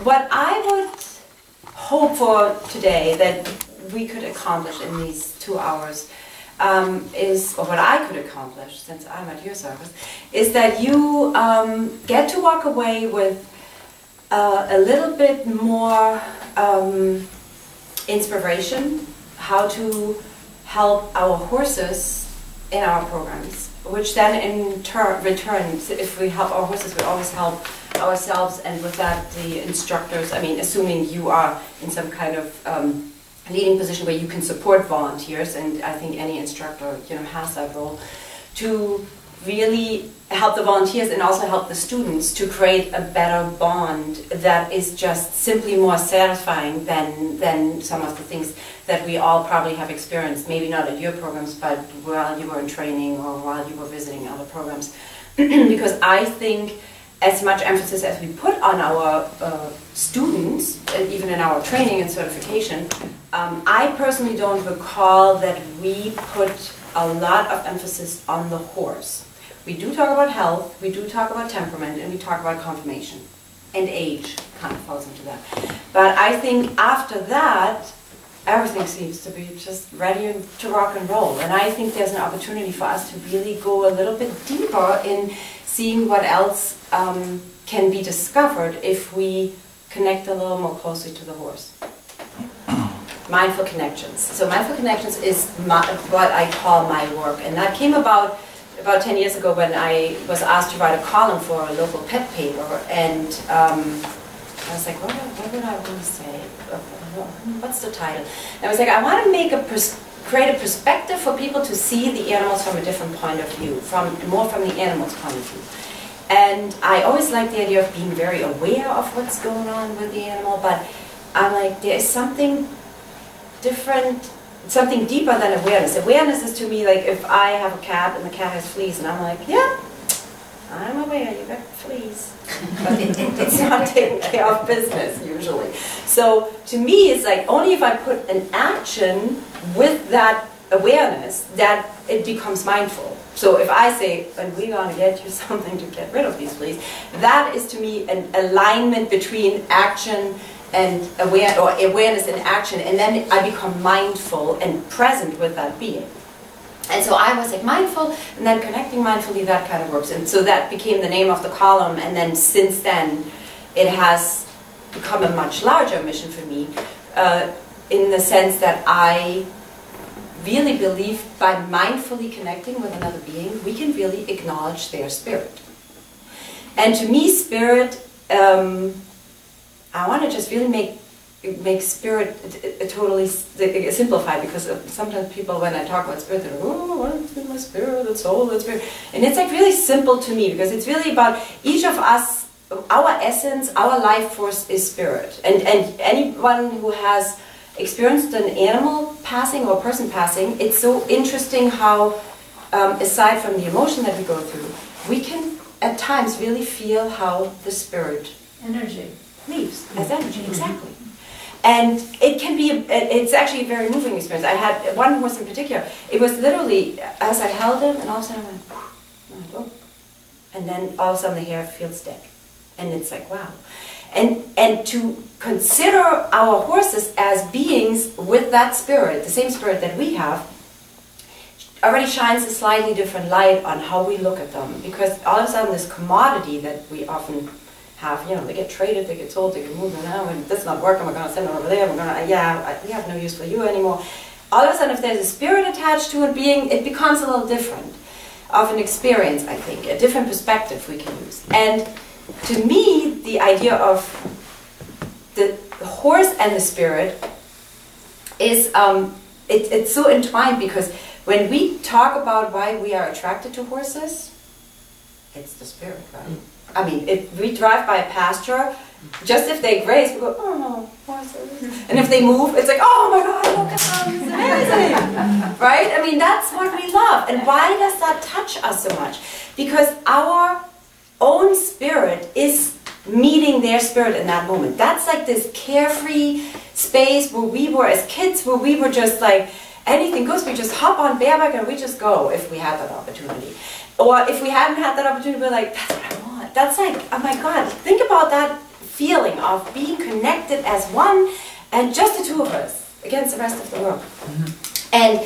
what I would hope for today that we could accomplish in these 2 hours or what I could accomplish, since I'm at your service, is that you get to walk away with a little bit more inspiration, how to help our horses in our programs, which then in return, if we help our horses, we always help ourselves, and with that the instructors, I mean, assuming you are in some kind of leading position where you can support volunteers, and I think any instructor, you know, has that role, to really help the volunteers and also help the students to create a better bond that is just simply more satisfying than some of the things that we all probably have experienced, maybe not at your programs, but while you were in training or while you were visiting other programs. Because I think as much emphasis as we put on our students, even in our training and certification, I personally don't recall that we put a lot of emphasis on the horse. We do talk about health, we do talk about temperament, and we talk about conformation. And age kind of falls into that. But I think after that, everything seems to be just ready to rock and roll. And I think there's an opportunity for us to really go a little bit deeper in seeing what else can be discovered if we connect a little more closely to the horse. Mindful connections. So mindful connections is what I call my work. And that came about 10 years ago when I was asked to write a column for a local pet paper. And I was like, what would I want to say? What's the title? And I was like, I want to create a perspective for people to see the animals from a different point of view, more from the animal's point of view. And I always like the idea of being very aware of what's going on with the animal, but I'm like, there is something different, something deeper than awareness. Awareness is to me like if I have a cat and the cat has fleas and I'm like, yeah, I'm aware you got fleas. But it's not taking care of business usually. So to me it's like only if I put an action with that awareness that it becomes mindful. So if I say, and we're going to get you something to get rid of these fleas, that is to me an alignment between action and awareness and action, and then I become mindful and present with that being. And so I was like mindful, and then connecting mindfully, that kind of works. And so that became the name of the column, and then since then it has become a much larger mission for me, in the sense that I really believe by mindfully connecting with another being, we can really acknowledge their spirit. And to me, spirit, I want to just really make spirit totally simplified, because sometimes people, when I talk about spirit, they're like, oh, what's with my spirit, the soul, the spirit. And it's like really simple to me, because it's really about each of us, our essence, our life force is spirit. And anyone who has experienced an animal passing or a person passing, it's so interesting how, aside from the emotion that we go through, we can at times really feel how the spirit energy leaves as energy, exactly. And it can be, it's actually a very moving experience. I had one horse in particular, it was literally, as I held him, and all of a sudden I went, oh. And then all of a sudden the hair feels dead. And it's like, wow. And to consider our horses as beings with that spirit, the same spirit that we have, already shines a slightly different light on how we look at them. Because all of a sudden this commodity that we often have, you know, they get traded, they get sold, they get moved around, and that's not working, we're going to send it over there, we're going to, yeah, we have no use for you anymore. All of a sudden, if there's a spirit attached to a being, it becomes a little different of an experience, I think, a different perspective we can use. And to me, the idea of the horse and the spirit is, it's so entwined, because when we talk about why we are attracted to horses, it's the spirit, right? I mean, if we drive by a pasture, just if they graze, we go, oh, horses. And if they move, it's like, oh my God, look at them, it's amazing. Right? I mean, that's what we love. And why does that touch us so much? Because our own spirit is meeting their spirit in that moment. That's like this carefree space where we were as kids, where we were just like, anything goes, we just hop on bareback and we just go if we had that opportunity. Or if we hadn't had that opportunity, we're like, that's what I want. That's like, oh my God, think about that feeling of being connected as one, and just the two of us against the rest of the world. And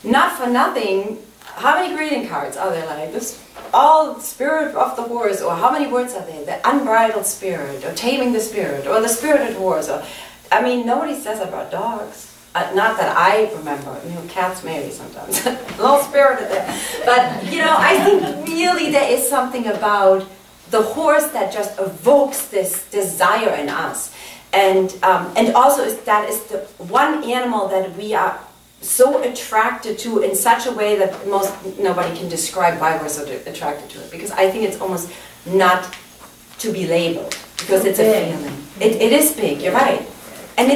not for nothing, how many greeting cards are there like this? All spirit of the horse, or how many words are there? The unbridled spirit, or taming the spirit, or the spirited horse. Or, I mean, nobody says about dogs. Not that I remember. You know, cats maybe sometimes. A little spirited there. But, you know, I think really there is something about the horse that just evokes this desire in us. And also that is the one animal that we are so attracted to in such a way that nobody can describe why we're so attracted to it. Because I think it's almost not to be labeled, because it's a feeling. It is big. You're right, and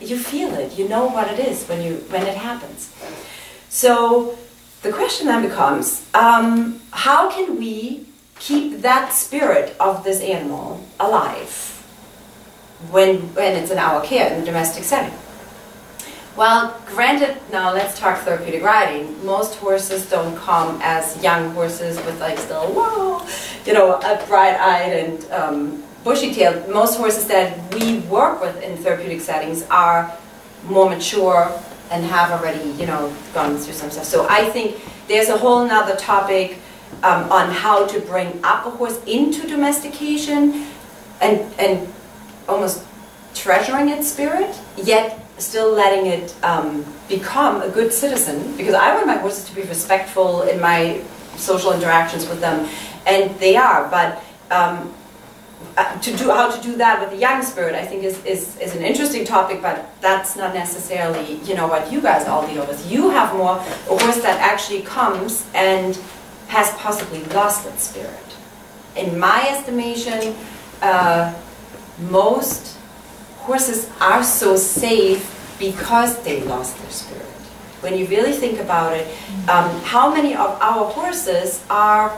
you feel it. You know what it is when it happens. So the question then becomes, how can we keep that spirit of this animal alive when it's in our care in the domestic setting? Well, granted, now let's talk therapeutic riding. Most horses don't come as young horses with like still, whoa, you know, bright-eyed and bushy-tailed. Most horses that we work with in therapeutic settings are more mature and have already, you know, gone through some stuff. So I think there's a whole nother topic on how to bring up a horse into domestication and almost treasuring its spirit, yet still letting it become a good citizen, because I want my horses to be respectful in my social interactions with them, and they are, but how to do that with the young spirit, I think is an interesting topic, but that's not necessarily, you know, what you guys all deal with. You have more a horse that actually comes and has possibly lost its spirit. In my estimation, most horses are so safe because they lost their spirit. When you really think about it, how many of our horses are,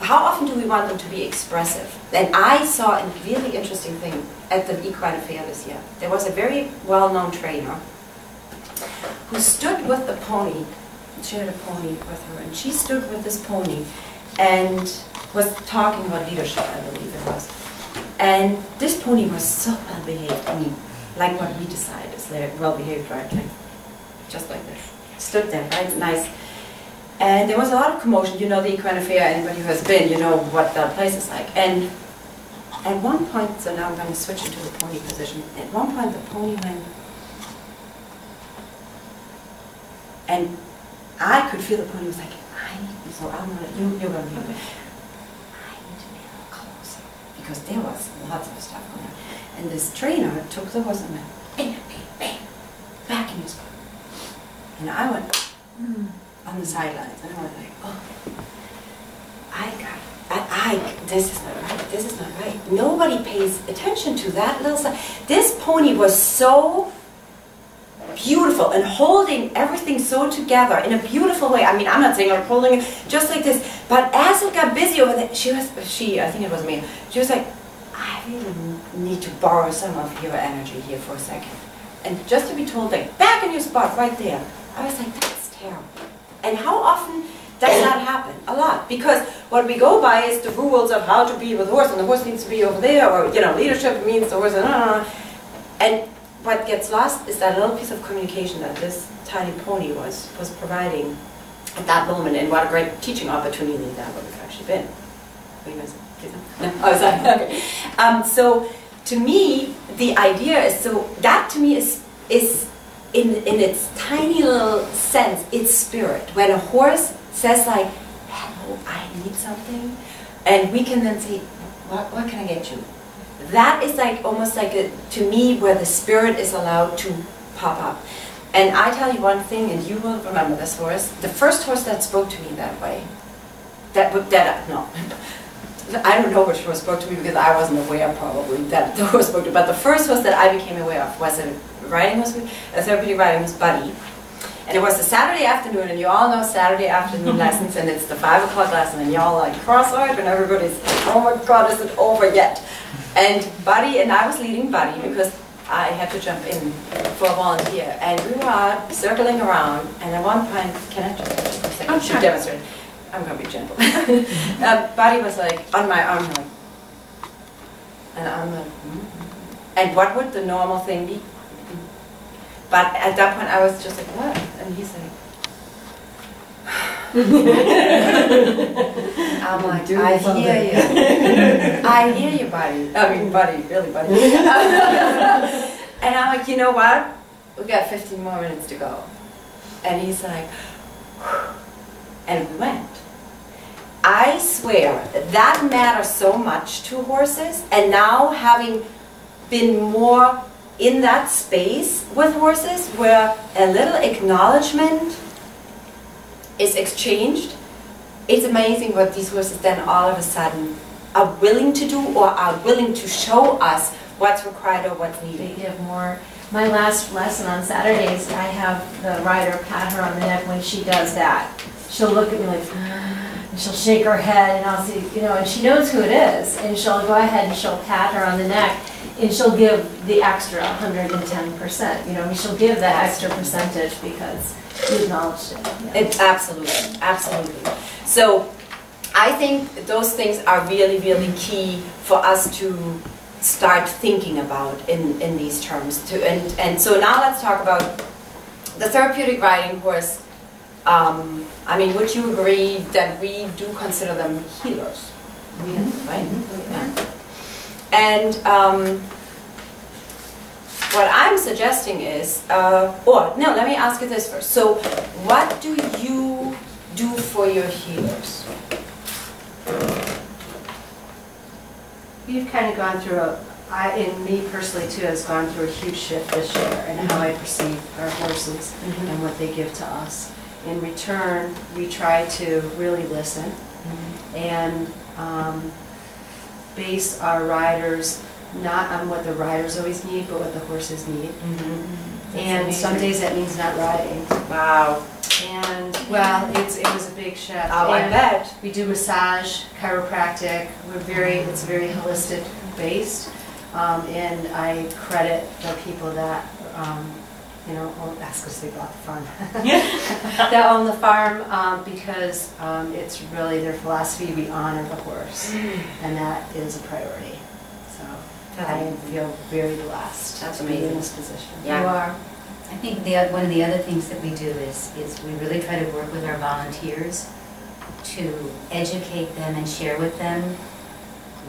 how often do we want them to be expressive? And I saw a really interesting thing at the Equine Affair this year. There was a very well-known trainer who stood with the pony. She had a pony with her, and she stood with this pony and was talking about leadership, I believe it was. And this pony was so well behaved. I mean, like what we decide is they're well behaved, right? Like, just like this. Stood there, right? Nice. And there was a lot of commotion. You know the Equine Affair, anybody who has been, you know what that place is like. And at one point, so now I'm going to switch into the pony position. At one point, the pony went, and I could feel the pony was like, I need, so I'm going to, you're going to be okay. Because there was lots of stuff going on. And this trainer took the horse and went, bam, bam, bam, back in his spot. And I went, on the sidelines, and I went like, oh, this is not right, this is not right. Nobody pays attention to that little side. This pony was so beautiful and holding everything so together in a beautiful way. I mean, I'm not saying I'm holding it just like this, but as it got busy over there, I think it was me, she was like, I really need to borrow some of your energy here for a second. And just to be told, like, back in your spot right there, I was like, that's terrible. And how often does that happen? A lot. Because what we go by is the rules of how to be with the horse, and the horse needs to be over there, or, you know, leadership means the horse, and what gets lost is that little piece of communication that this tiny pony was providing at that moment, and what a great teaching opportunity that would have actually been. What do you guys say? No? Oh, sorry. Okay. So to me, the idea is, so that to me is in its tiny little sense, its spirit. When a horse says like, hello, I need something, and we can then say, what can I get you? That is like almost like to me where the spirit is allowed to pop up. And I tell you one thing, and you will remember this horse. The first horse that spoke to me that way, no, I don't know which horse spoke to me because I wasn't aware probably that the horse spoke to me. But the first horse that I became aware of was a therapeutic riding horse, Buddy. And it was a Saturday afternoon, and you all know Saturday afternoon lessons, and it's the 5 o'clock lesson, and y'all like cross-eyed, and everybody's, oh my God, is it over yet? And Buddy, and I was leading Buddy because I had to jump in for a volunteer, and we were out circling around, and at one point, can I just for a second? I should demonstrate. I'm going to be gentle. Buddy was like on my arm, like, And I'm like, and what would the normal thing be? But at that point I was just like, what? And he's like, I'm like, I hear you. I hear you, buddy. I mean, buddy, really, buddy. And I'm like, you know what? We got 15 more minutes to go. And he's like, and we went. I swear, that matters so much to horses. And now having been more in that space with horses, where a little acknowledgement is exchanged, it's amazing what these horses then all of a sudden are willing to do, or are willing to show us what's required or what's They needed. give more. My last lesson on Saturdays, I have the rider pat her on the neck when she does that. She'll look at me like, and she'll shake her head, and I'll see, you know, and she knows who it is, and she'll go ahead and she'll pat her on the neck, and she'll give the extra 110%. You know, I mean, she'll give that extra percentage because you acknowledged it. Yeah. It's absolutely, absolutely. So I think those things are really, really key for us to start thinking about in these terms. And so now let's talk about the therapeutic riding horse. I mean, would you agree that we do consider them healers? Right? Yeah. And what I'm suggesting is, or no, let me ask you this first. So what do you do for your healers? We've kind of gone through and me personally too, has gone through a huge shift this year in how I perceive our horses and what they give to us. In return, we try to really listen and base our riders not on what the riders always need, but what the horses need. And some days that means not riding. Wow. And well, it was a big shift. Oh, I And bet. we do massage, chiropractic. It's very holistic based, and I credit the people that you know, that's because they bought the farm. That own the farm because it's really their philosophy. We honor the horse, and that is a priority. So I feel very blessed That's to be in amazing. this position. Yeah. You are. I think one of the other things that we do is we really try to work with our volunteers to educate them and share with them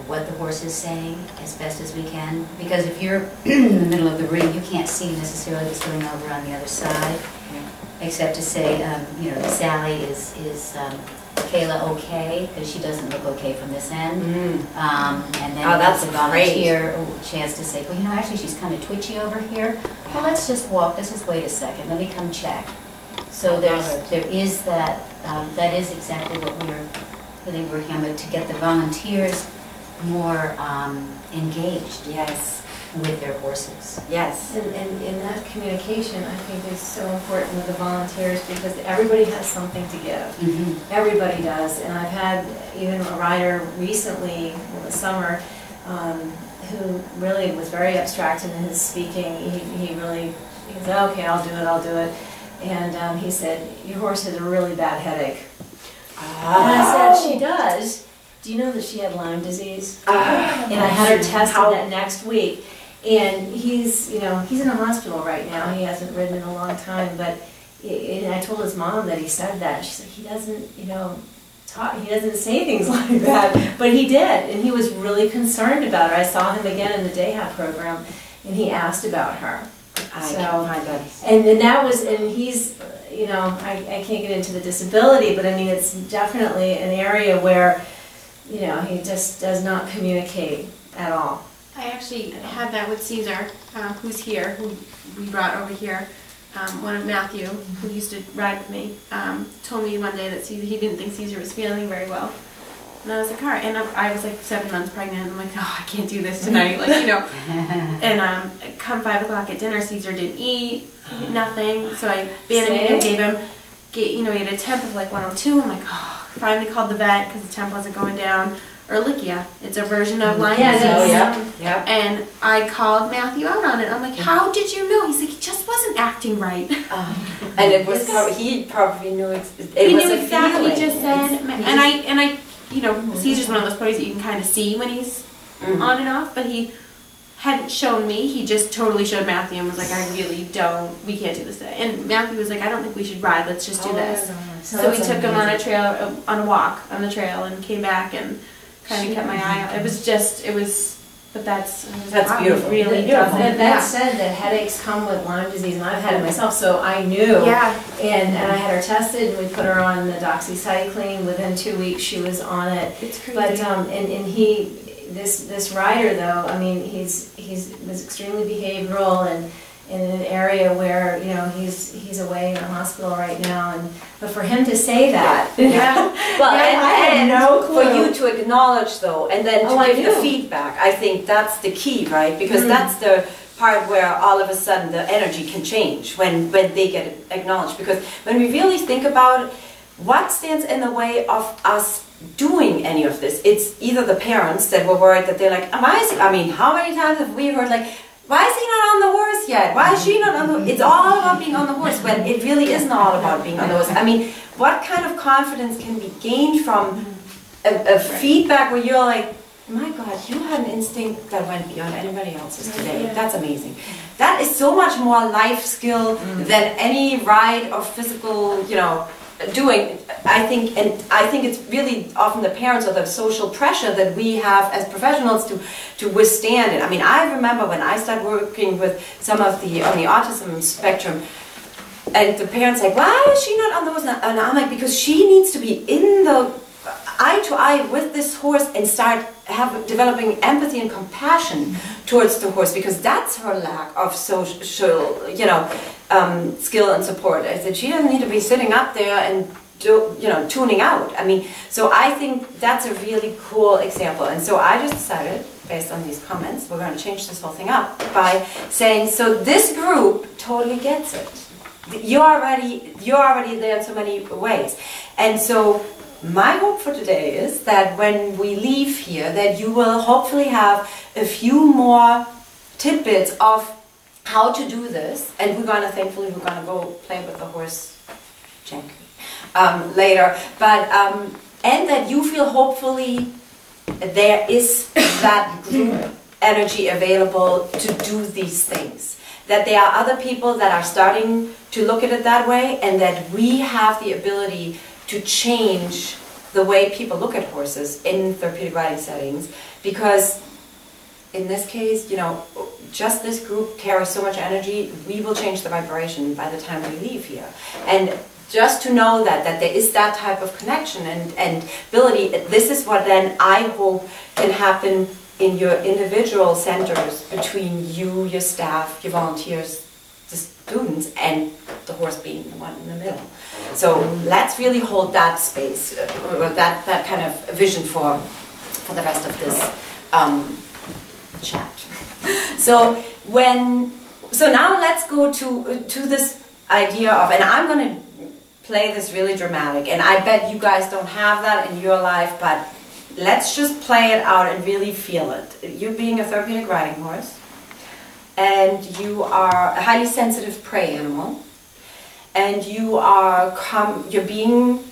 what the horse is saying as best as we can. Because if you're in the middle of the ring, you can't see necessarily what's going over on the other side, except to say, you know, Sally is Kayla okay? Because she doesn't look okay from this end. And then Oh, that's the volunteer a chance to say, well, you know, actually she's kind of twitchy over here. Well, let's just walk. Let's just wait a second. Let me come check. So there is that. That is exactly what we're really working on, but to get the volunteers more engaged Yes. with their horses. Yes. And in that communication, I think is so important with the volunteers because everybody has something to give. Everybody does. And I've had even a rider recently in the summer who really was very abstracted in his speaking. He said, okay, I'll do it. And he said, your horse has a really bad headache. And I said, she does. Do you know that she had Lyme disease? And I had her tested that next week. And he's in a hospital right now. He hasn't ridden in a long time. But and I told his mom that he said that. She said, he doesn't, he doesn't say things like that. But he did. And he was really concerned about her. I saw him again in the Day-Hat program. And he asked about her. I can't find that. And that was, and he's, I can't get into the disability, but I mean, it's definitely an area where, he just does not communicate at all. I actually had that with Caesar, who's here, who we brought over here. One of Matthew, who used to ride with me, told me one day that he didn't think Caesar was feeling very well. And I was like, all right. And I was like 7 months pregnant. And I'm like, oh, I can't do this tonight. And come 5 o'clock at dinner, Caesar didn't eat, nothing. So I banded and gave him, he had a temp of like 102. I'm like, oh. Finally called the vet because the temp wasn't going down. Ehrlichia. It's a version of Lyme disease. Yeah. And I called Matthew out on it. I'm like, how did you know? He's like, he just wasn't acting right. And it was he probably knew it He was knew a exactly. feeling. Just said, and I Caesar's one of those ponies that you can kind of see when he's on and off, but he hadn't shown me. He just totally showed Matthew and was like, we can't do this today. And Matthew was like, I don't think we should ride, let's just do this. So we took him on a trail, on a walk on the trail, and came back and kind of kept my eye out. But that's beautiful. Really Yeah, does. and that said, that headaches come with Lyme disease, and I've had it myself, so I knew. Yeah. And I had her tested, and we put her on the doxycycline. Within 2 weeks, she was on it. It's crazy. But this rider though, I mean, he's was extremely behavioral and in an area where he's away in a hospital right now, but for him to say that, Well, I had and no for clue. you to acknowledge though, and then to Oh, I give the knew. feedback, I think that's the key, right? Because that's the part where all of a sudden the energy can change when they get acknowledged. Because when we really think about what stands in the way of us doing any of this, it's either the parents that were worried that they're like, why is he, I mean, how many times have we heard like, why is he not on the horse yet? Why is she not on the, it's all about being on the horse when it really isn't all about being on the horse. I mean, what kind of confidence can be gained from a feedback where you're like, my God, you had an instinct that went beyond anybody else's today. That's amazing. That is so much more life skill than any ride or physical, doing. I think it's really often the parents or the social pressure that we have as professionals to withstand it. I mean, I remember when I started working with some of on the autism spectrum, and the parents like, why is she not on the horse? And I'm like, because she needs to be in the eye to eye with this horse and start developing empathy and compassion towards the horse, because that's her lack of social, skill and support. I said she doesn't need to be sitting up there and tuning out. I mean, so I think that's a really cool example. And so I just decided, based on these comments, we're going to change this whole thing up by saying, so this group totally gets it. You're already there in so many ways. And so my hope for today is that when we leave here, that you will hopefully have a few more tidbits of how to do this, and thankfully we're gonna go play with the horse gently later. But and that you feel hopefully there is that group energy available to do these things. That there are other people that are starting to look at it that way, and that we have the ability to change the way people look at horses in therapeutic riding settings, because in this case, just this group carries so much energy, we will change the vibration by the time we leave here. And just to know that there is that type of connection and ability, this is what then I hope can happen in your individual centers between you, your staff, your volunteers, the students, and the horse being the one in the middle. So let's really hold that space, or that kind of vision for the rest of this chat. So now let's go to this idea of, and I'm going to play this really dramatic, and I bet you guys don't have that in your life, but let's just play it out and really feel it. You being a therapeutic riding horse, and you are a highly sensitive prey animal, and you're being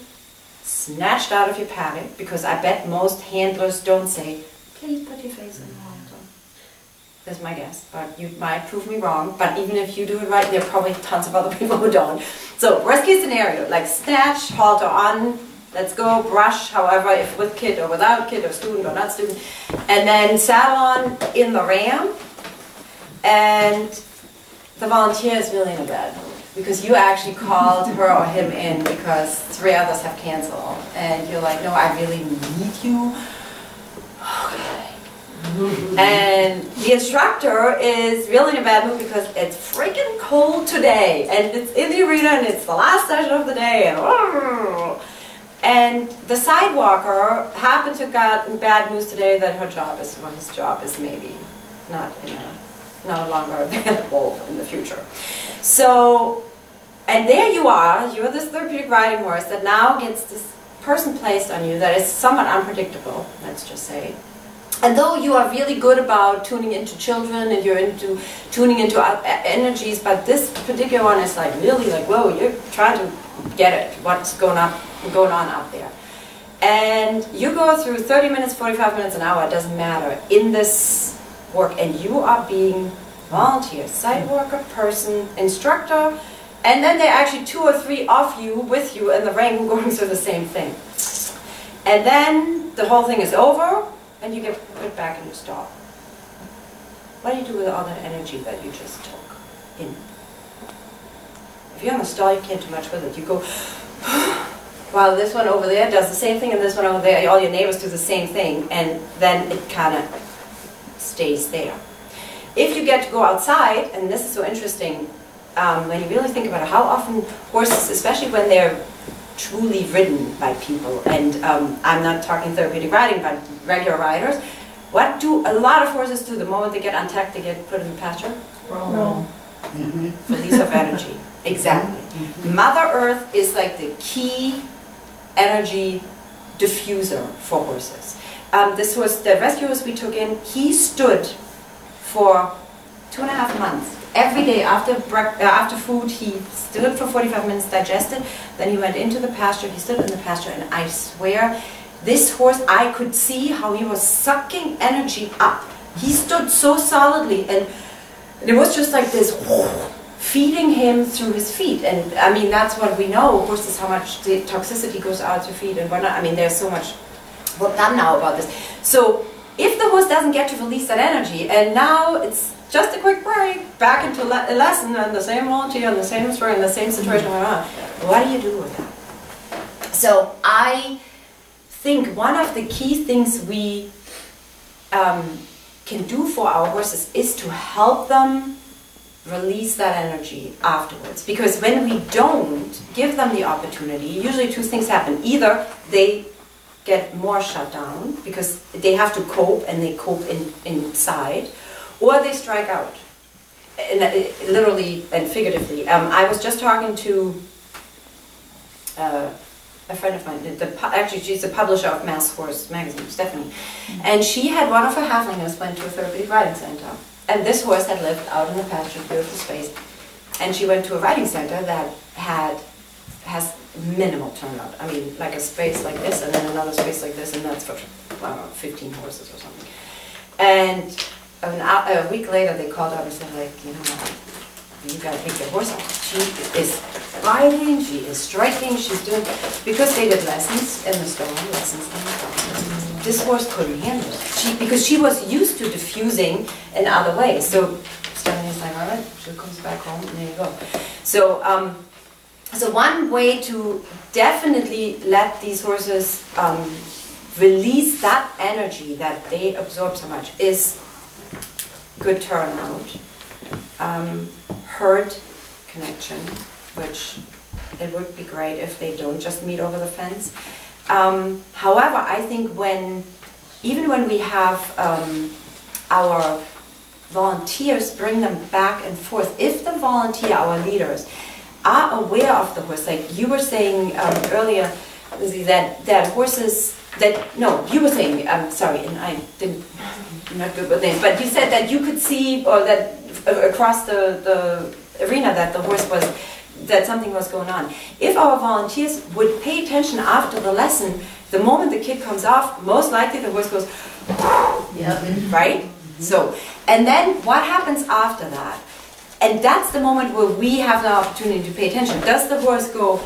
snatched out of your paddock, because I bet most handlers don't say, please put your face in the halter. That's my guess, but you might prove me wrong. But even if you do it right, there are probably tons of other people who don't. So worst case scenario, like snatch, halter on, let's go, brush, however, if with kid or without kid, or student or not student, and then saddle on in the ram, and the volunteer is really in a bad mood, because you actually called her or him in because 3 others have canceled, and you're like, no, I really need you. Okay. And the instructor is really in a bad mood because it's freaking cold today, and it's in the arena, and it's the last session of the day, and the sidewalker happened to got in bad news today that his job is maybe no longer available in the future. So, and there you are, you're this therapeutic riding horse that now gets this person placed on you that is somewhat unpredictable, let's just say. And though you are really good about tuning into children and you're into tuning into energies, but this particular one is like really like, whoa, you're trying to get it, what's going on out there. And you go through 30 minutes, 45 minutes, an hour, it doesn't matter, in this work, and you are being volunteer, site worker, person, instructor, and then there are actually 2 or 3 of you with you in the ring who are going through the same thing. And then the whole thing is over, and you get put back in the stall. What do you do with all that energy that you just took in? If you're in the stall, you can't do much with it. You go, while this one over there does the same thing, and this one over there, all your neighbors do the same thing, and then it kind of stays there. If you get to go outside, and this is so interesting, when you really think about it, how often horses, especially when they're truly ridden by people, and I'm not talking therapeutic riding, but regular riders, what do a lot of horses do the moment they get untacked, they get put in the pasture? Roll. Release of energy. Exactly. Mother Earth is like the key energy diffuser for horses. This was the rescue horse we took in. He stood for 2.5 months. Every day after food, he stood for 45 minutes, digested, then he went into the pasture, he stood in the pasture, and I swear, this horse, I could see how he was sucking energy up. He stood so solidly, and it was just like this, feeding him through his feet. And I mean, that's what we know, horses, how much the toxicity goes out through feet and whatnot. I mean, there's so much work done now about this. So if the horse doesn't get to release that energy, and now it's just a quick break, back into a lesson, and the same volunteer, and the same story, and the same situation going on, what do you do with that? So I think one of the key things we can do for our horses is to help them release that energy afterwards. Because when we don't give them the opportunity, usually 2 things happen. Either they get more shut down because they have to cope, and they cope inside, or they strike out, literally and figuratively. I was just talking to a friend of mine, actually she's the publisher of Mass Horse magazine, Stephanie, and she had one of her halflingers went to a therapeutic riding center, and this horse had lived out in the pasture, beautiful space, and she went to a riding center that has minimal turnout. I mean, like a space like this, and then another space like this, and that's for, I don't know, 15 horses or something. And a week later, they called up and said, like, you know, you gotta take your horse off. She is riding, she is striking, she's doing, because they did lessons in the stall, lessons in the stall. This horse couldn't handle it. Because she was used to diffusing in other ways. So Stephanie's like, all right, she comes back home, and there you go. So, so one way to definitely let these horses release that energy that they absorb so much is good turnout, herd connection, which it would be great if they don't just meet over the fence. However, I think even when we have our volunteers bring them back and forth, if the volunteer, our leaders, are aware of the horse, like you were saying earlier, Lizzie, that horses, you were saying, sorry, and I didn't, I'm not good with names, but you said that you could see, or that across the arena, that the horse was, that something was going on. If our volunteers would pay attention after the lesson, the moment the kid comes off, most likely the horse goes, right? So, and then what happens after that? And that's the moment where we have the opportunity to pay attention. Does the horse go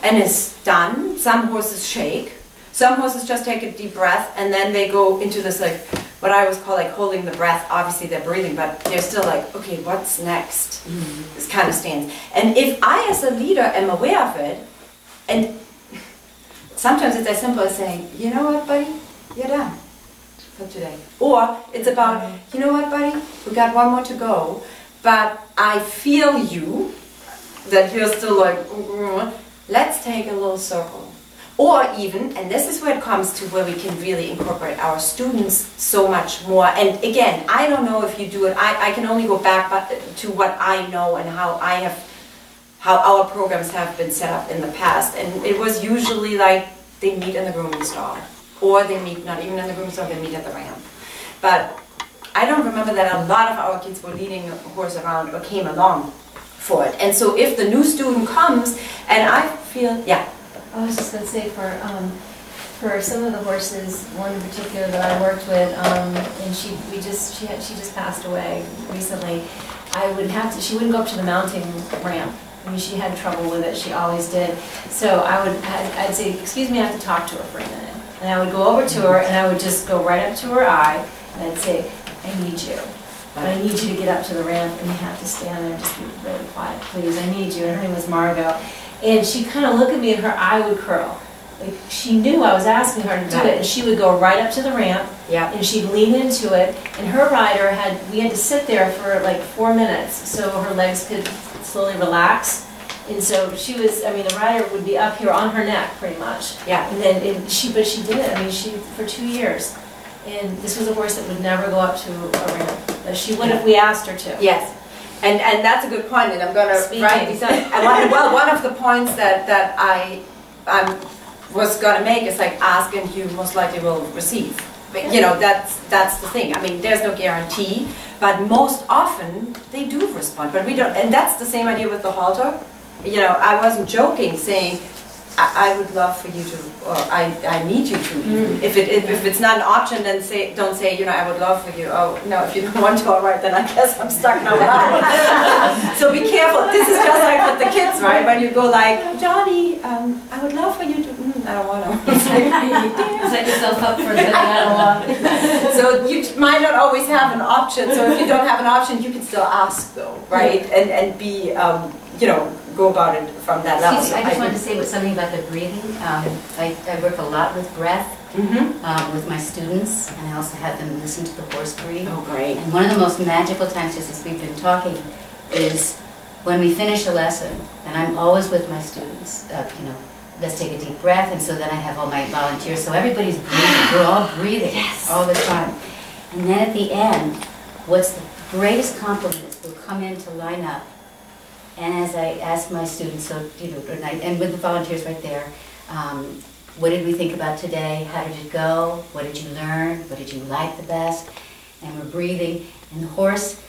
and is done? Some horses shake. Some horses just take a deep breath, and then they go into this, like, what I always call, like, holding the breath. Obviously they're breathing, but they're still like, okay, what's next? This kind of stance. And if I as a leader am aware of it, and sometimes it's as simple as saying, you know what, buddy, you're done for today. Or it's about, you know what, buddy, we got one more to go, but I feel you, that you're still like, let's take a little circle. Or even, and this is where it comes to where we can really incorporate our students so much more. And again, I don't know if you do it. I can only go back to what I know and how our programs have been set up in the past. And it was usually like they meet in the grooming stall, or they meet not even in the grooming stall, they meet at the ramp. But I don't remember that a lot of our kids were leading a horse around or came along for it. And so if the new student comes, and I feel, yeah. I was just gonna say for some of the horses, one in particular that I worked with, and she just passed away recently. She wouldn't go up to the mounting ramp. I mean, she had trouble with it, she always did. So I'd say, excuse me, I have to talk to her for a minute. And I would go over to her and I would just go right up to her eye and I'd say, I need you. I need you to get up to the ramp and you have to stand there and just be really quiet, please. I need you. And her name was Margot. And she'd kind of look at me and her eye would curl. Like she knew I was asking her to do it, and she would go right up to the ramp, and she'd lean into it, and her rider we had to sit there for like 4 minutes so her legs could slowly relax. And so she was, I mean, the rider would be up here on her neck pretty much. Yeah. And then, but she did it, I mean, for 2 years. And this was a horse that would never go up to a ramp. But she would if we asked her to. Yes. And that's a good point, and I'm going to write these down. Well, one of the points that I was going to make is like ask and you most likely will receive. But, you know, that's the thing. I mean, there's no guarantee, but most often they do respond. But we don't, and that's the same idea with the halter. You know, I wasn't joking saying, I would love for you to, or I need you to. If it's not an option, then don't say, you know, I would love for you. Oh, no, if you don't want to, all right, then I guess I'm stuck now. So be careful. This is just like with the kids, right? When you go like, Johnny, I would love for you to, I don't want to. Set yourself up for saying I don't want. So you might not always have an option. So if you don't have an option, you can still ask though, right? And be, you know, go about it from that level. Excuse me, I just wanted to say something about the breathing. I work a lot with breath with my students, and I also have them listen to the horse breathe. Oh, great. And one of the most magical times, just as we've been talking, is when we finish a lesson, and I'm always with my students, you know, let's take a deep breath, and so then I have all my volunteers, so everybody's breathing, we're all breathing all the time. And then at the end, what's the greatest compliment is we'll come in to line up, and as I ask my students, so, you know, and with the volunteers right there, what did we think about today? How did it go? What did you learn? What did you like the best? And we're breathing, and the horse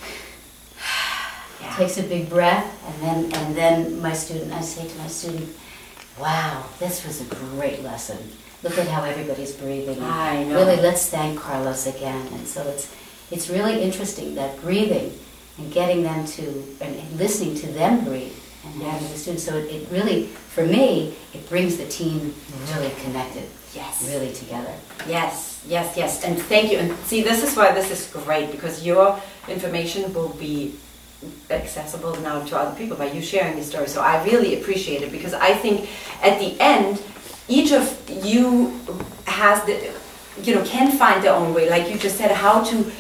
takes a big breath, and then I say to my student, wow, this was a great lesson. Look at how everybody's breathing. I know. Really, let's thank Carlos again. And so it's really interesting that breathing and getting them to, and listening to them breathe, and having the students, so it really, for me, it brings the team really connected, really together. Yes, yes, yes, and thank you. And see, this is why this is great, because your information will be accessible now to other people by you sharing your story. So I really appreciate it, because I think at the end, each of you has the, you know, can find their own way, like you just said, how to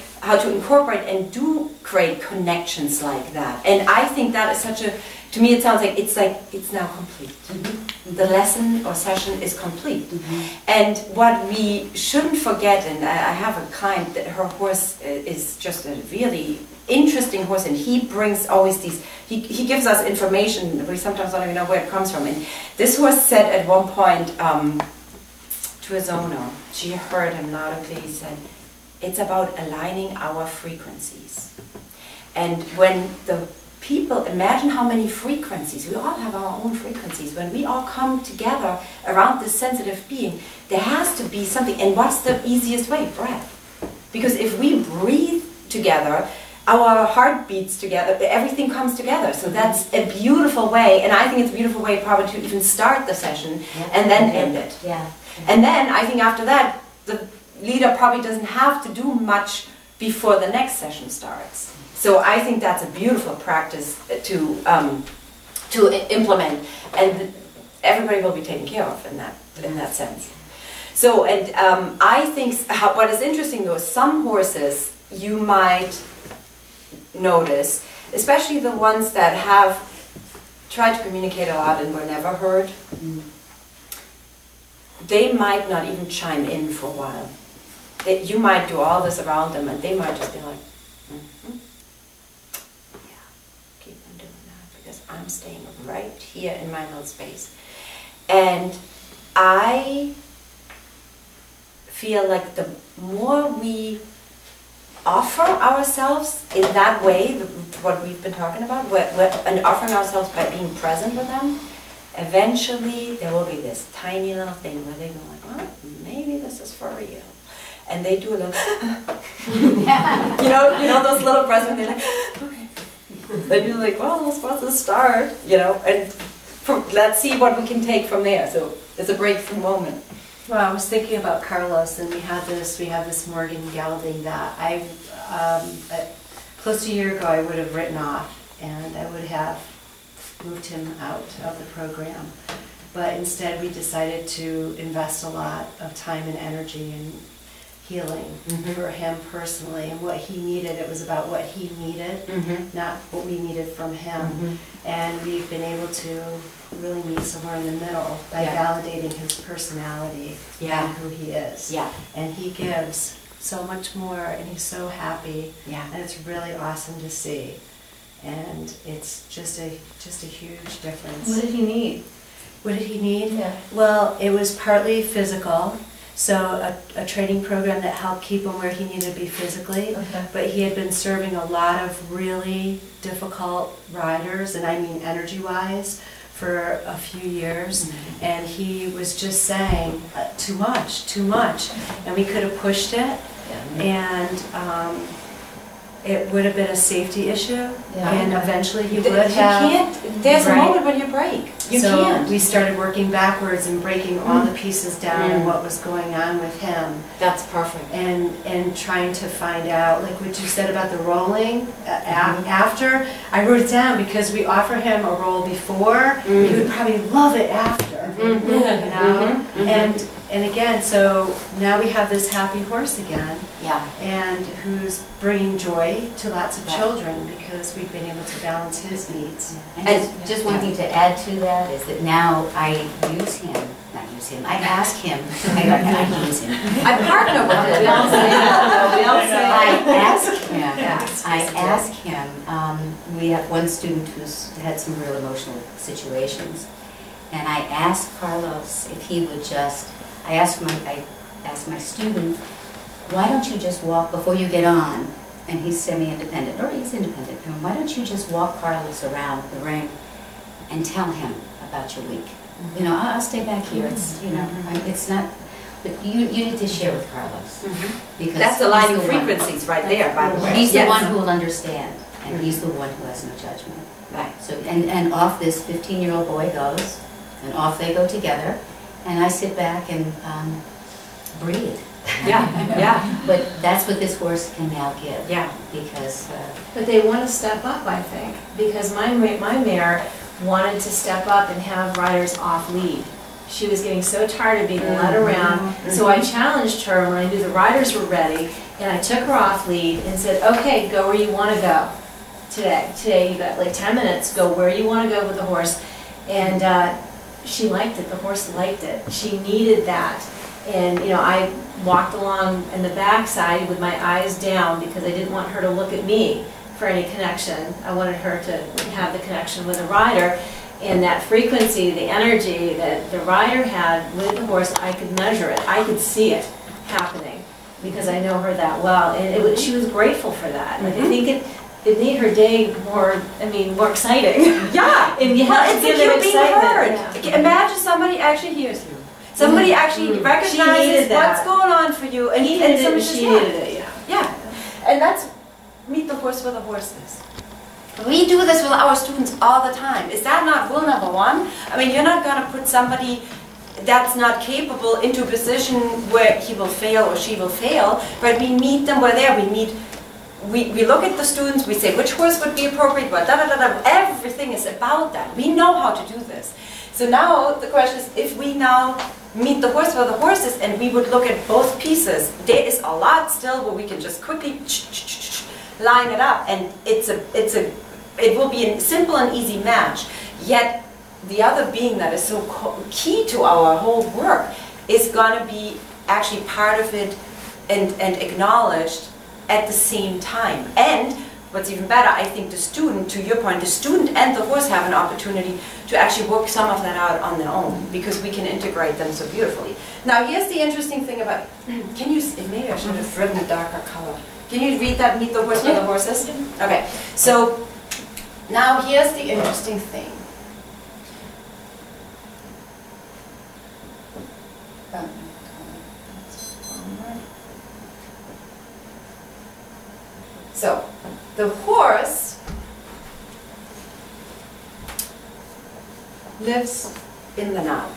incorporate and do create connections like that. And I think that is such a, to me it sounds like it's now complete. The lesson or session is complete. And what we shouldn't forget, and I have a client that her horse is just a really interesting horse, and he brings always these, he gives us information, we sometimes don't even know where it comes from. And this horse said at one point to his owner, she heard him loud and clear, he said, it's about aligning our frequencies. And when the people, imagine how many frequencies, we all have our own frequencies. When we all come together around this sensitive being, there has to be something. And what's the easiest way? Breath. Because if we breathe together, our heart beats together, everything comes together. So that's a beautiful way, and I think it's a beautiful way probably to even start the session and then end it. And then I think after that, the leader probably doesn't have to do much before the next session starts. So I think that's a beautiful practice to implement, and everybody will be taken care of in that sense. So, and I think what is interesting though is some horses you might notice, especially the ones that have tried to communicate a lot and were never heard, they might not even chime in for a while. You might do all this around them and they might just be like, yeah, keep on doing that because I'm staying right here in my little space. And I feel like the more we offer ourselves in that way, what we've been talking about, and offering ourselves by being present with them, eventually there will be this tiny little thing where they go like, well, maybe this is for real. And they do a little, you know those little breaths when they're like, okay. Then you're like, well, that's supposed to start, and let's see what we can take from there. So it's a breakthrough moment. Well, I was thinking about Carlos, and we have this Morgan gelding that close to a year ago I would have written off, and I would have moved him out of the program. But instead we decided to invest a lot of time and energy in healing for him personally, and what he needed. It was about what he needed, not what we needed from him. And we've been able to really meet somewhere in the middle by validating his personality and who he is. And he gives so much more, and he's so happy. And it's really awesome to see. And it's just a huge difference. What did he need? What did he need? Yeah. Well, it was partly physical. So a training program that helped keep him where he needed to be physically, but he had been serving a lot of really difficult riders, and I mean energy-wise, for a few years, and he was just saying, too much, and we could have pushed it, and it would have been a safety issue, and eventually he would have. There's a moment when you break. You can't. We started working backwards and breaking all the pieces down and what was going on with him. That's perfect. And trying to find out, like what you said about the rolling after. I wrote it down because we offer him a roll before. He would probably love it after. You know? And again, so now we have this happy horse again. And who's bringing joy to lots of children because we've been able to balance his needs. And just one thing to add to that is that now I I ask him, I use him. I partner with him. I ask him, we have one student who's had some real emotional situations, and I asked Carlos if he would just, I asked my student, why don't you just walk before you get on? And he's semi-independent, or he's independent. And why don't you just walk Carlos around the ring and tell him about your week? You know, I'll stay back here. It's, it's not, but you need to share with Carlos. Because that's aligning frequencies right there, by the way. He's the one who will understand, and he's the one who has no judgment. Right. So, and off this 15-year-old boy goes, and off they go together, and I sit back and breathe. But that's what this horse can now give. Because. But they want to step up, I think, because my mare wanted to step up and have riders off lead. She was getting so tired of being led around, so I challenged her when I knew the riders were ready, and I took her off lead and said, okay, go where you want to go today. Today you got like 10 minutes, go where you want to go with the horse. And she liked it, the horse liked it. She needed that. And I walked along in the backside with my eyes down because I didn't want her to look at me for any connection. I wanted her to have the connection with the rider. And that frequency, the energy that the rider had with the horse, I could measure it. I could see it happening because I know her that well. And she was grateful for that. And I think it made her day more exciting. And you have to give it excitement. Imagine somebody actually hears you. Somebody actually recognizes what's going on for you, and she needed it. And that's meet the horse where the horse is. We do this with our students all the time. Is that not rule number one? I mean, you're not going to put somebody that's not capable into a position where he will fail or she will fail, but we meet them where they're. We look at the students, we say which horse would be appropriate, but everything is about that. We know how to do this. So now the question is, if we now meet the horse where the horse is, and we would look at both pieces, there is a lot still where we can just quickly line it up, and it will be a simple and easy match. Yet the other being that is so key to our whole work is going to be actually part of it and acknowledged at the same time. And what's even better, I think the student, to your point, the student and the horse have an opportunity to actually work some of that out on their own, because we can integrate them so beautifully. Now here's the interesting thing about, maybe I should have written a darker color. Can you read that, meet the horse where the horse is? Okay, so now here's the interesting thing. So, the horse lives in the now,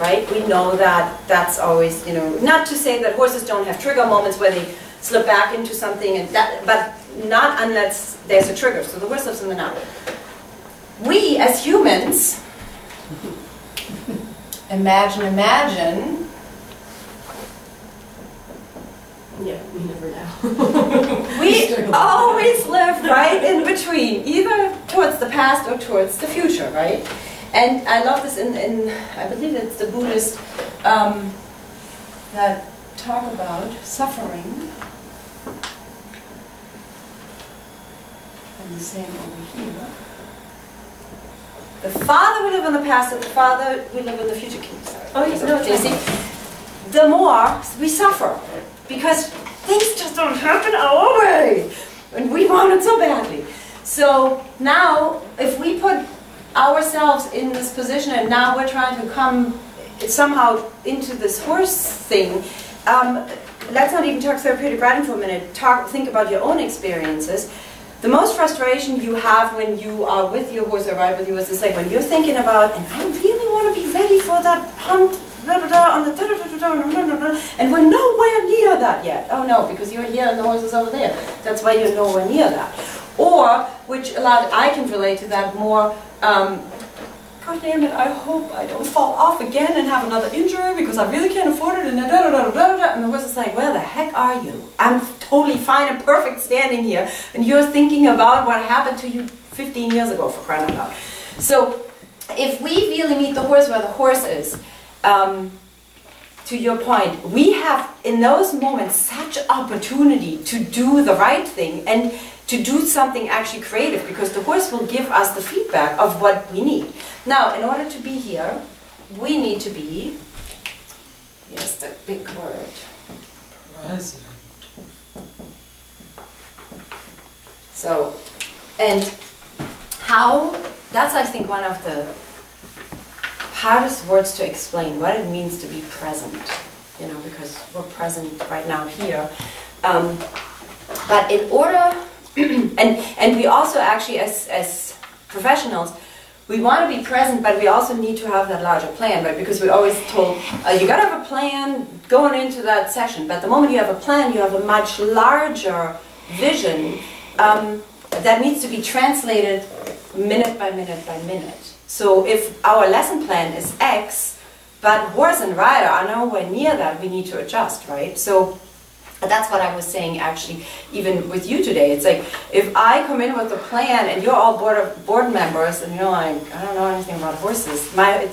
right? We know that that's always, you know, not to say that horses don't have trigger moments where they slip back into something, and that, but not unless there's a trigger. So the horse lives in the now. We as humans, imagine. Yeah, we never know. We always live right in between, either towards the past or towards the future, right? And I love this in I believe it's the Buddhist that talk about suffering. And the same over here. The farther we live in the past, and the farther we live in the future. Oh, yes, no, you see, the more we suffer. Because things just don't happen our way. And we want it so badly. So now, if we put ourselves in this position and now we're trying to come somehow into this horse thing, let's not even talk therapeutic riding for a minute. Think about your own experiences. The most frustration you have when you are with your horse or ride with your horse is like when you're thinking about, and I really want to be ready for that hunt, on the and we're nowhere near that yet. Oh no, because you're here and the horse is over there. That's why you're nowhere near that. Or, which a lot, I can relate to that more, God damn it, I hope I don't fall off again and have another injury because I really can't afford it, and and the horse is like, where the heck are you? I'm totally fine and perfect standing here, and you're thinking about what happened to you 15 years ago, for crying out loud. So, if we really meet the horse where the horse is, to your point, we have in those moments such opportunity to do the right thing and to do something actually creative, because the horse will give us the feedback of what we need. Now, in order to be here, we need to be, here's the big word, present. So, and how, that's I think one of the hardest words to explain, what it means to be present, you know, because we're present right now here. But in order, and we also actually as professionals, we want to be present, but we also need to have that larger plan, right? Because we're always told, you got to have a plan going into that session, but the moment you have a plan, you have a much larger vision that needs to be translated minute by minute by minute. So if our lesson plan is X, but horse and rider are nowhere near that, we need to adjust, right? So that's what I was saying actually, even with you today. It's like, if I come in with a plan and you're all board members and you're like, I don't know anything about horses,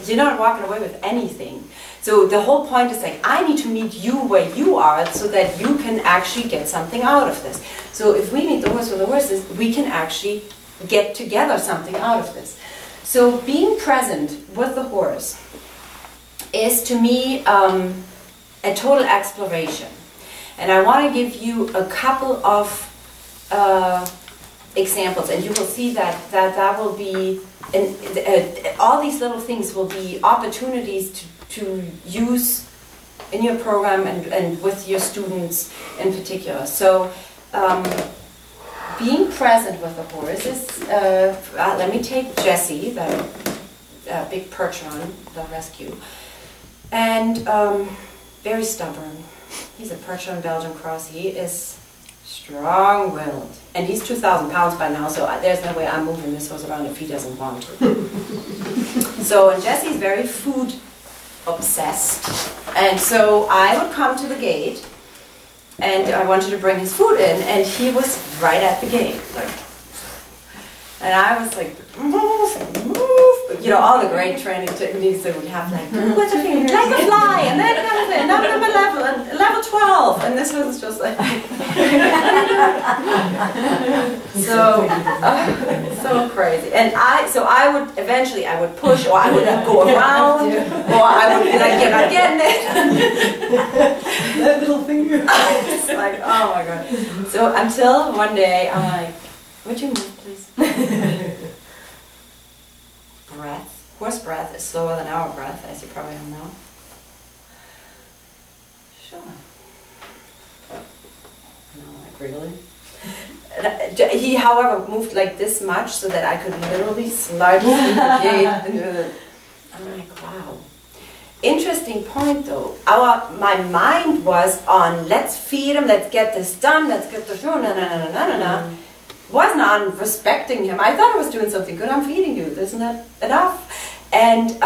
you're not walking away with anything. So the whole point is like, I need to meet you where you are so that you can actually get something out of this. So if we meet the horse with the horses, we can actually get together something out of this. So being present with the horse is to me a total exploration. And I want to give you a couple of examples, and you will see that will be, all these little things will be opportunities to use in your program and with your students in particular. So being present with the horse is, let me take Jessie, the big Percheron, the rescue, and very stubborn. He's a Percheron Belgian Cross. He is strong-willed. And he's 2,000 pounds by now, so there's no way I'm moving this horse around if he doesn't want to. So, and Jessie's very food obsessed. And so I would come to the gate, and I wanted to bring his food in, and he was right at the gate. Like, and I was like, move, move. You know, all the great training techniques that we have, like, what's your thing? Like a fly, and then kind of thing, number level 12. And this was just like, so crazy. And so I would, eventually I would push, or I would go around, or I would be like, you're not getting it. That little finger. It's like, oh my God. So until one day, I'm like, would you move, please? Breath. Horse breath is slower than our breath, as you probably all know. really? He, however, moved like this much so that I could literally slide through the gate. I'm like, wow. Interesting point though. My mind was on let's feed him, let's get this done, let's get this done, wasn't on respecting him. I thought I was doing something good. I'm feeding you. Isn't that enough? And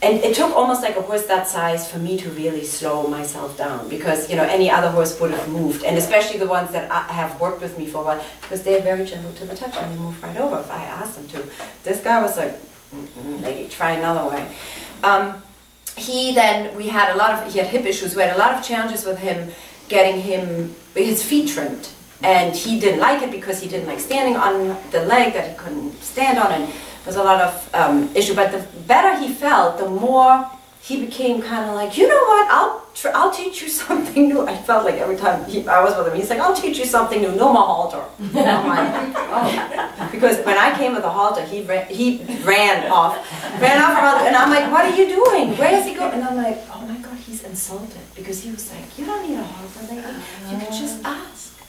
it took almost like a horse that size for me to really slow myself down, because you know any other horse would have moved, and especially the ones that have worked with me for a while, because they're very gentle to the touch and they move right over if I ask them to. This guy was like, maybe try another way. He had hip issues. We had a lot of challenges with him getting his feet trimmed, and he didn't like it because he didn't like standing on the leg that he couldn't stand on, and there was a lot of issue. But the better he felt, the more he became kind of like, you know what, I'll teach you something new. I felt like every time I was with him, he's like, I'll teach you something new, no more halter. And I'm like, oh. Because when I came with a halter, he ran off, and I'm like, what are you doing? Where is he going? And I'm like, oh my God, he's insulted, because he was like, you don't need a halter, lady. You can just ask.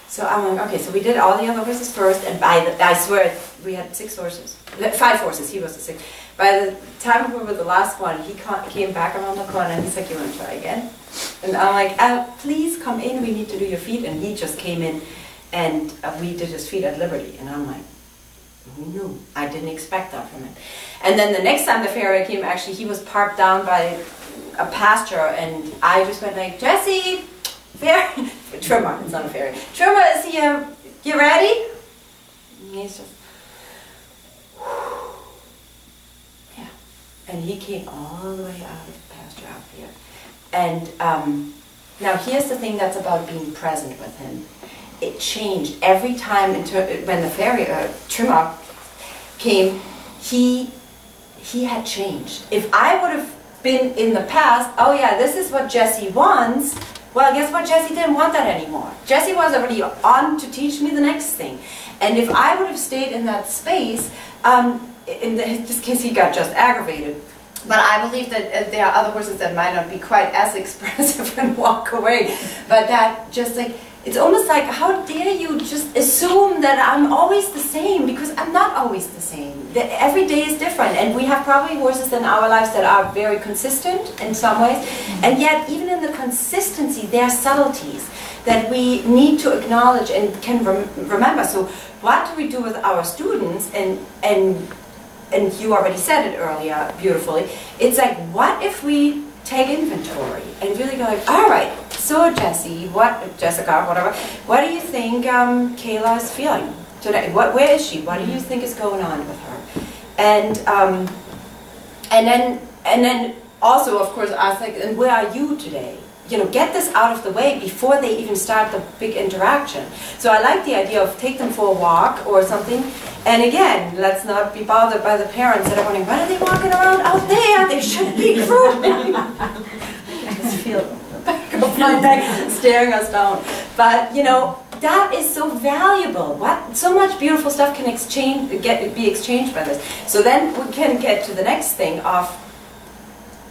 So I'm like, okay, so we did all the other horses first, and I swear, we had 5 horses, he was the 6th. By the time we were with the last one, he came back around the corner and he's like, you want to try again? And I'm like, please come in, we need to do your feet. And he just came in and we did his feet at Liberty. And I'm like, who knew? I didn't expect that from him. And then the next time the farrier came, actually, he was parked down by a pasture, and I just went like, Jesse, Trimmer, it's not a farrier. Trimmer is here, you ready? And he's just, yeah. And he came all the way out of the pasture out here. And now here's the thing that's about being present with him. It changed every time when the farrier, Trimmer, came, he had changed. If I would have been in the past, oh yeah, this is what Jesse wants, well, guess what? Jesse didn't want that anymore. Jesse was already on to teach me the next thing. And if I would have stayed in that space, in this case he got just aggravated. But I believe that there are other horses that might not be quite as expressive and walk away. But that just like, it's almost like, how dare you just assume that I'm always the same, because I'm not always the same. Every day is different, and we have probably horses in our lives that are very consistent in some ways, and yet even in the consistency there are subtleties that we need to acknowledge and can remember. So what do we do with our students? And you already said it earlier beautifully. It's like, what if we take inventory and really go like, all right, so Jessica, whatever, what do you think Kayla is feeling today? Where is she? What do you think is going on with her? And then also, of course, ask like, and where are you today? You know, get this out of the way before they even start the big interaction. So I like the idea of take them for a walk or something. And again, let's not be bothered by the parents that are wondering, what are they walking around out there? They should be grooming. I just feel the back of my neck staring us down. But you know, that is so valuable. So much beautiful stuff can be exchanged by this. So then we can get to the next thing of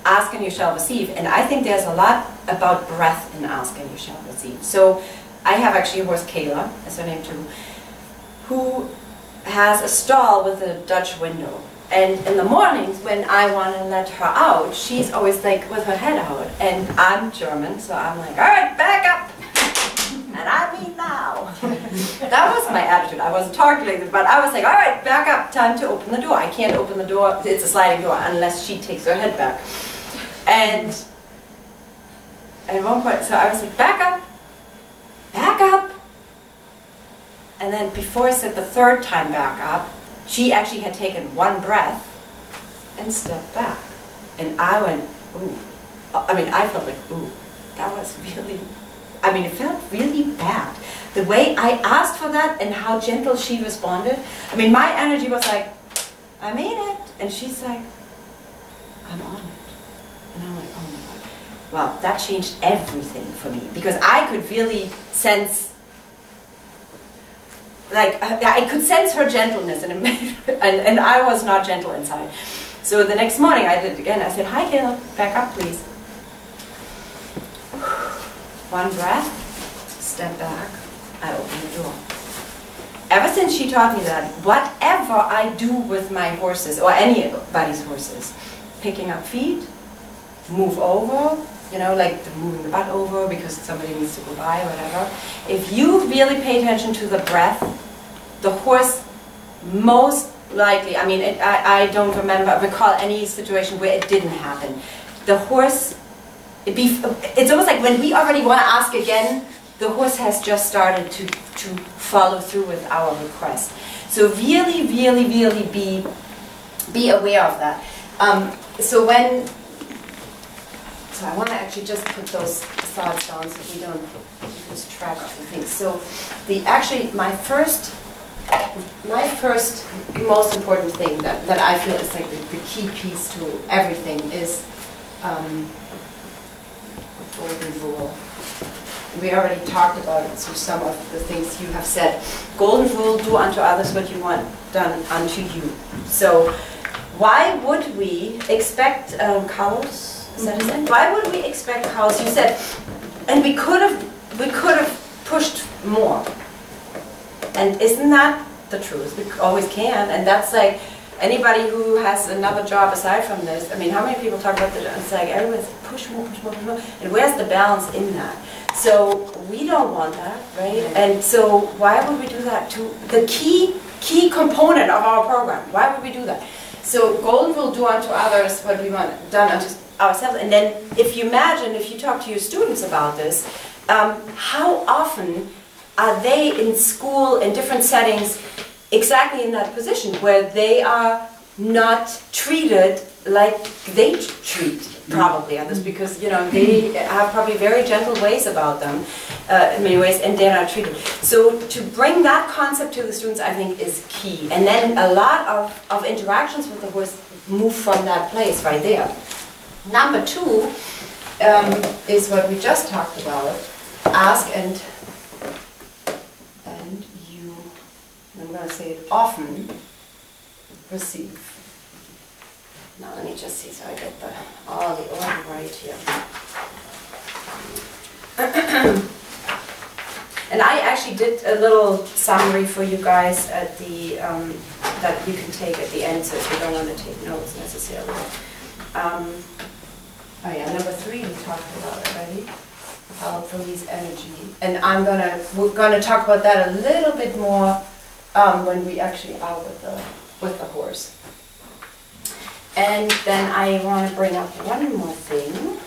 ask and you shall receive. And I think there's a lot about breath in ask and you shall receive. So I have actually a horse, Kayla, that's her name too, who has a stall with a Dutch window. And in the mornings when I want to let her out, she's always like with her head out. And I'm German, so I'm like, all right, back up. And I mean now. That was my attitude. I wasn't targeting it, but I was like, all right, back up, time to open the door. I can't open the door, it's a sliding door, unless she takes her head back. And at one point, so I was like, back up, back up. And then before I said the third time back up, she actually had taken one breath and stepped back. And I went, ooh. I mean, I felt like, ooh, that was really, I mean, it felt really bad. The way I asked for that and how gentle she responded. I mean, my energy was like, I made it. And she's like, I'm on it. And I'm like, oh my God. Well, that changed everything for me, because I could really sense, like, I could sense her gentleness, and I was not gentle inside. So the next morning I did it again. I said, hi Kayla, back up please. One breath, step back, I open the door. Ever since she taught me that, whatever I do with my horses, or anybody's horses, picking up feed, move over, you know, like moving the butt over because somebody needs to go by, whatever. If you really pay attention to the breath, the horse most likely, I mean, I don't recall any situation where it didn't happen. The horse, it's almost like when we already want to ask again, the horse has just started to follow through with our request. So really, really, really be aware of that. So I want to actually just put those thoughts down so we don't lose track of the things. So my first most important thing that I feel is like the key piece to everything is golden rule. We already talked about it through some of the things you have said. Golden rule, do unto others what you want done unto you. So why would we expect cows? Is that his name? Why would we expect cows? You said, and we could have pushed more. And isn't that the truth? We always can, and that's like anybody who has another job aside from this. I mean, how many people talk about this? It's like everyone's push more, push more, push more. And where's the balance in that? So we don't want that, right? And so why would we do that to the key component of our program? Why would we do that? So golden rule, do unto others what we want done unto ourselves. And then if you imagine, if you talk to your students about this, how often are they in school in different settings exactly in that position where they are not treated like they treat probably others, because you know they have probably very gentle ways about them in many ways, and they're not treated. So to bring that concept to the students, I think, is key. And then a lot of interactions with the horse move from that place right there. Number two is what we just talked about. Ask and you, I'm going to say it often, receive. Now let me just see so I get all the order right here. And I actually did a little summary for you guys at the that you can take at the end, so if you don't want to take notes necessarily. Oh yeah, number 3 we talked about already. Help release energy, and we're gonna talk about that a little bit more when we actually are with the horse. And then I want to bring up one more thing.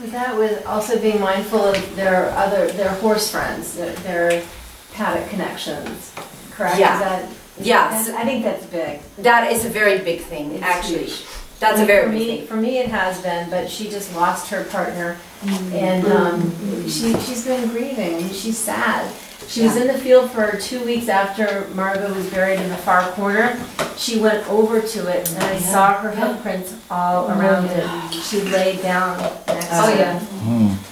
With that, with also being mindful of their horse friends, their paddock connections, correct? Yeah. Yes. I think that's big. That is a very big thing, It's actually. huge. That's a very big thing. For me, it has been, but she just lost her partner, and she's been grieving. She's sad. She was in the field for 2 weeks after Margot was buried in the far corner. She went over to it, and I saw her footprints all around it. She laid down next to it.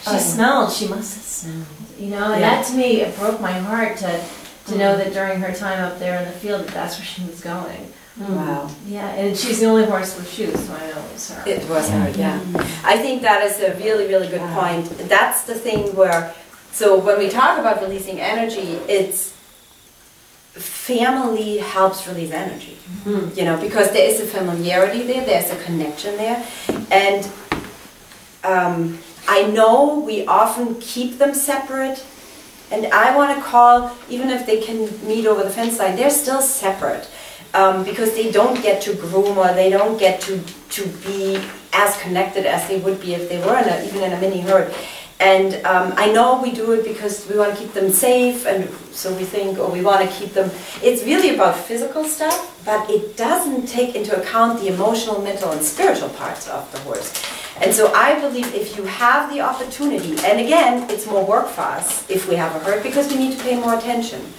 She smelled. She must have smelled. You know, and that to me, it broke my heart to know that during her time up there in the field, that's where she was going. Wow. Yeah, and she's the only horse with shoes, so I know it was her. It was her, yeah. I think that is a really, really good point. That's the thing where, so when we talk about releasing energy, it's family helps release energy. You know, because there is a familiarity there, there's a connection there. And I know we often keep them separate. And I want to call, even if they can meet over the fence line, they're still separate. Because they don't get to groom, or they don't get to be as connected as they would be if they were even in a mini herd. And I know we do it because we want to keep them safe, and so we think, or we want to keep them. It's really about physical stuff, but it doesn't take into account the emotional, mental, and spiritual parts of the horse. And so I believe if you have the opportunity, and again, it's more work for us if we have a herd, because we need to pay more attention.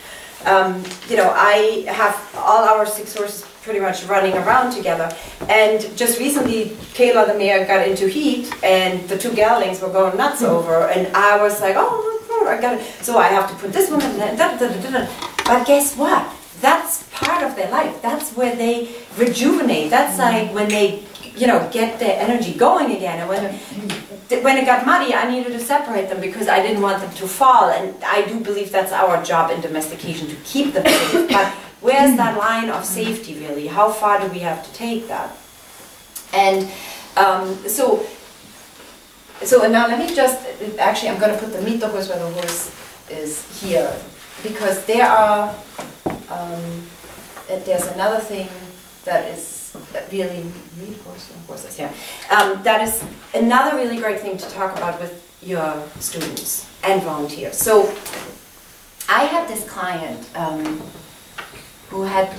You know, I have all our 6 horses pretty much running around together, and just recently Kayla the mare got into heat, and the 2 geldings were going nuts over, and I was like, oh, I got it. So I have to put this one in there, but guess what? That's part of their life. That's where they rejuvenate. That's like when they get the energy going again. And when it got muddy, I needed to separate them because I didn't want them to fall. And I do believe that's our job in domestication, to keep them safe. But where's that line of safety really? How far do we have to take that? And so now let me just, actually I'm going to put the meet the horse where the horse is here, because there are, there's another thing that is really, horses, yeah. That is another really great thing to talk about with your students and volunteers. So I had this client who had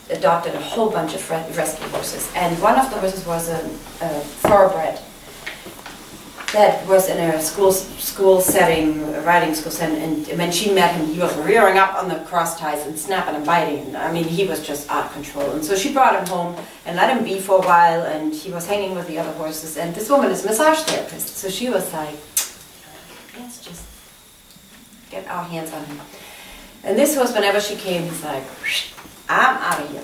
adopted a whole bunch of rescue horses, and one of the horses was a thoroughbred that was in a school setting, a riding school setting, and when she met him, he was rearing up on the cross ties and snapping and biting, and I mean, he was just out of control. And so she brought him home and let him be for a while, and he was hanging with the other horses, and this woman is a massage therapist, so she was like, let's just get our hands on him. And this horse, whenever she came, was like, I'm out of here.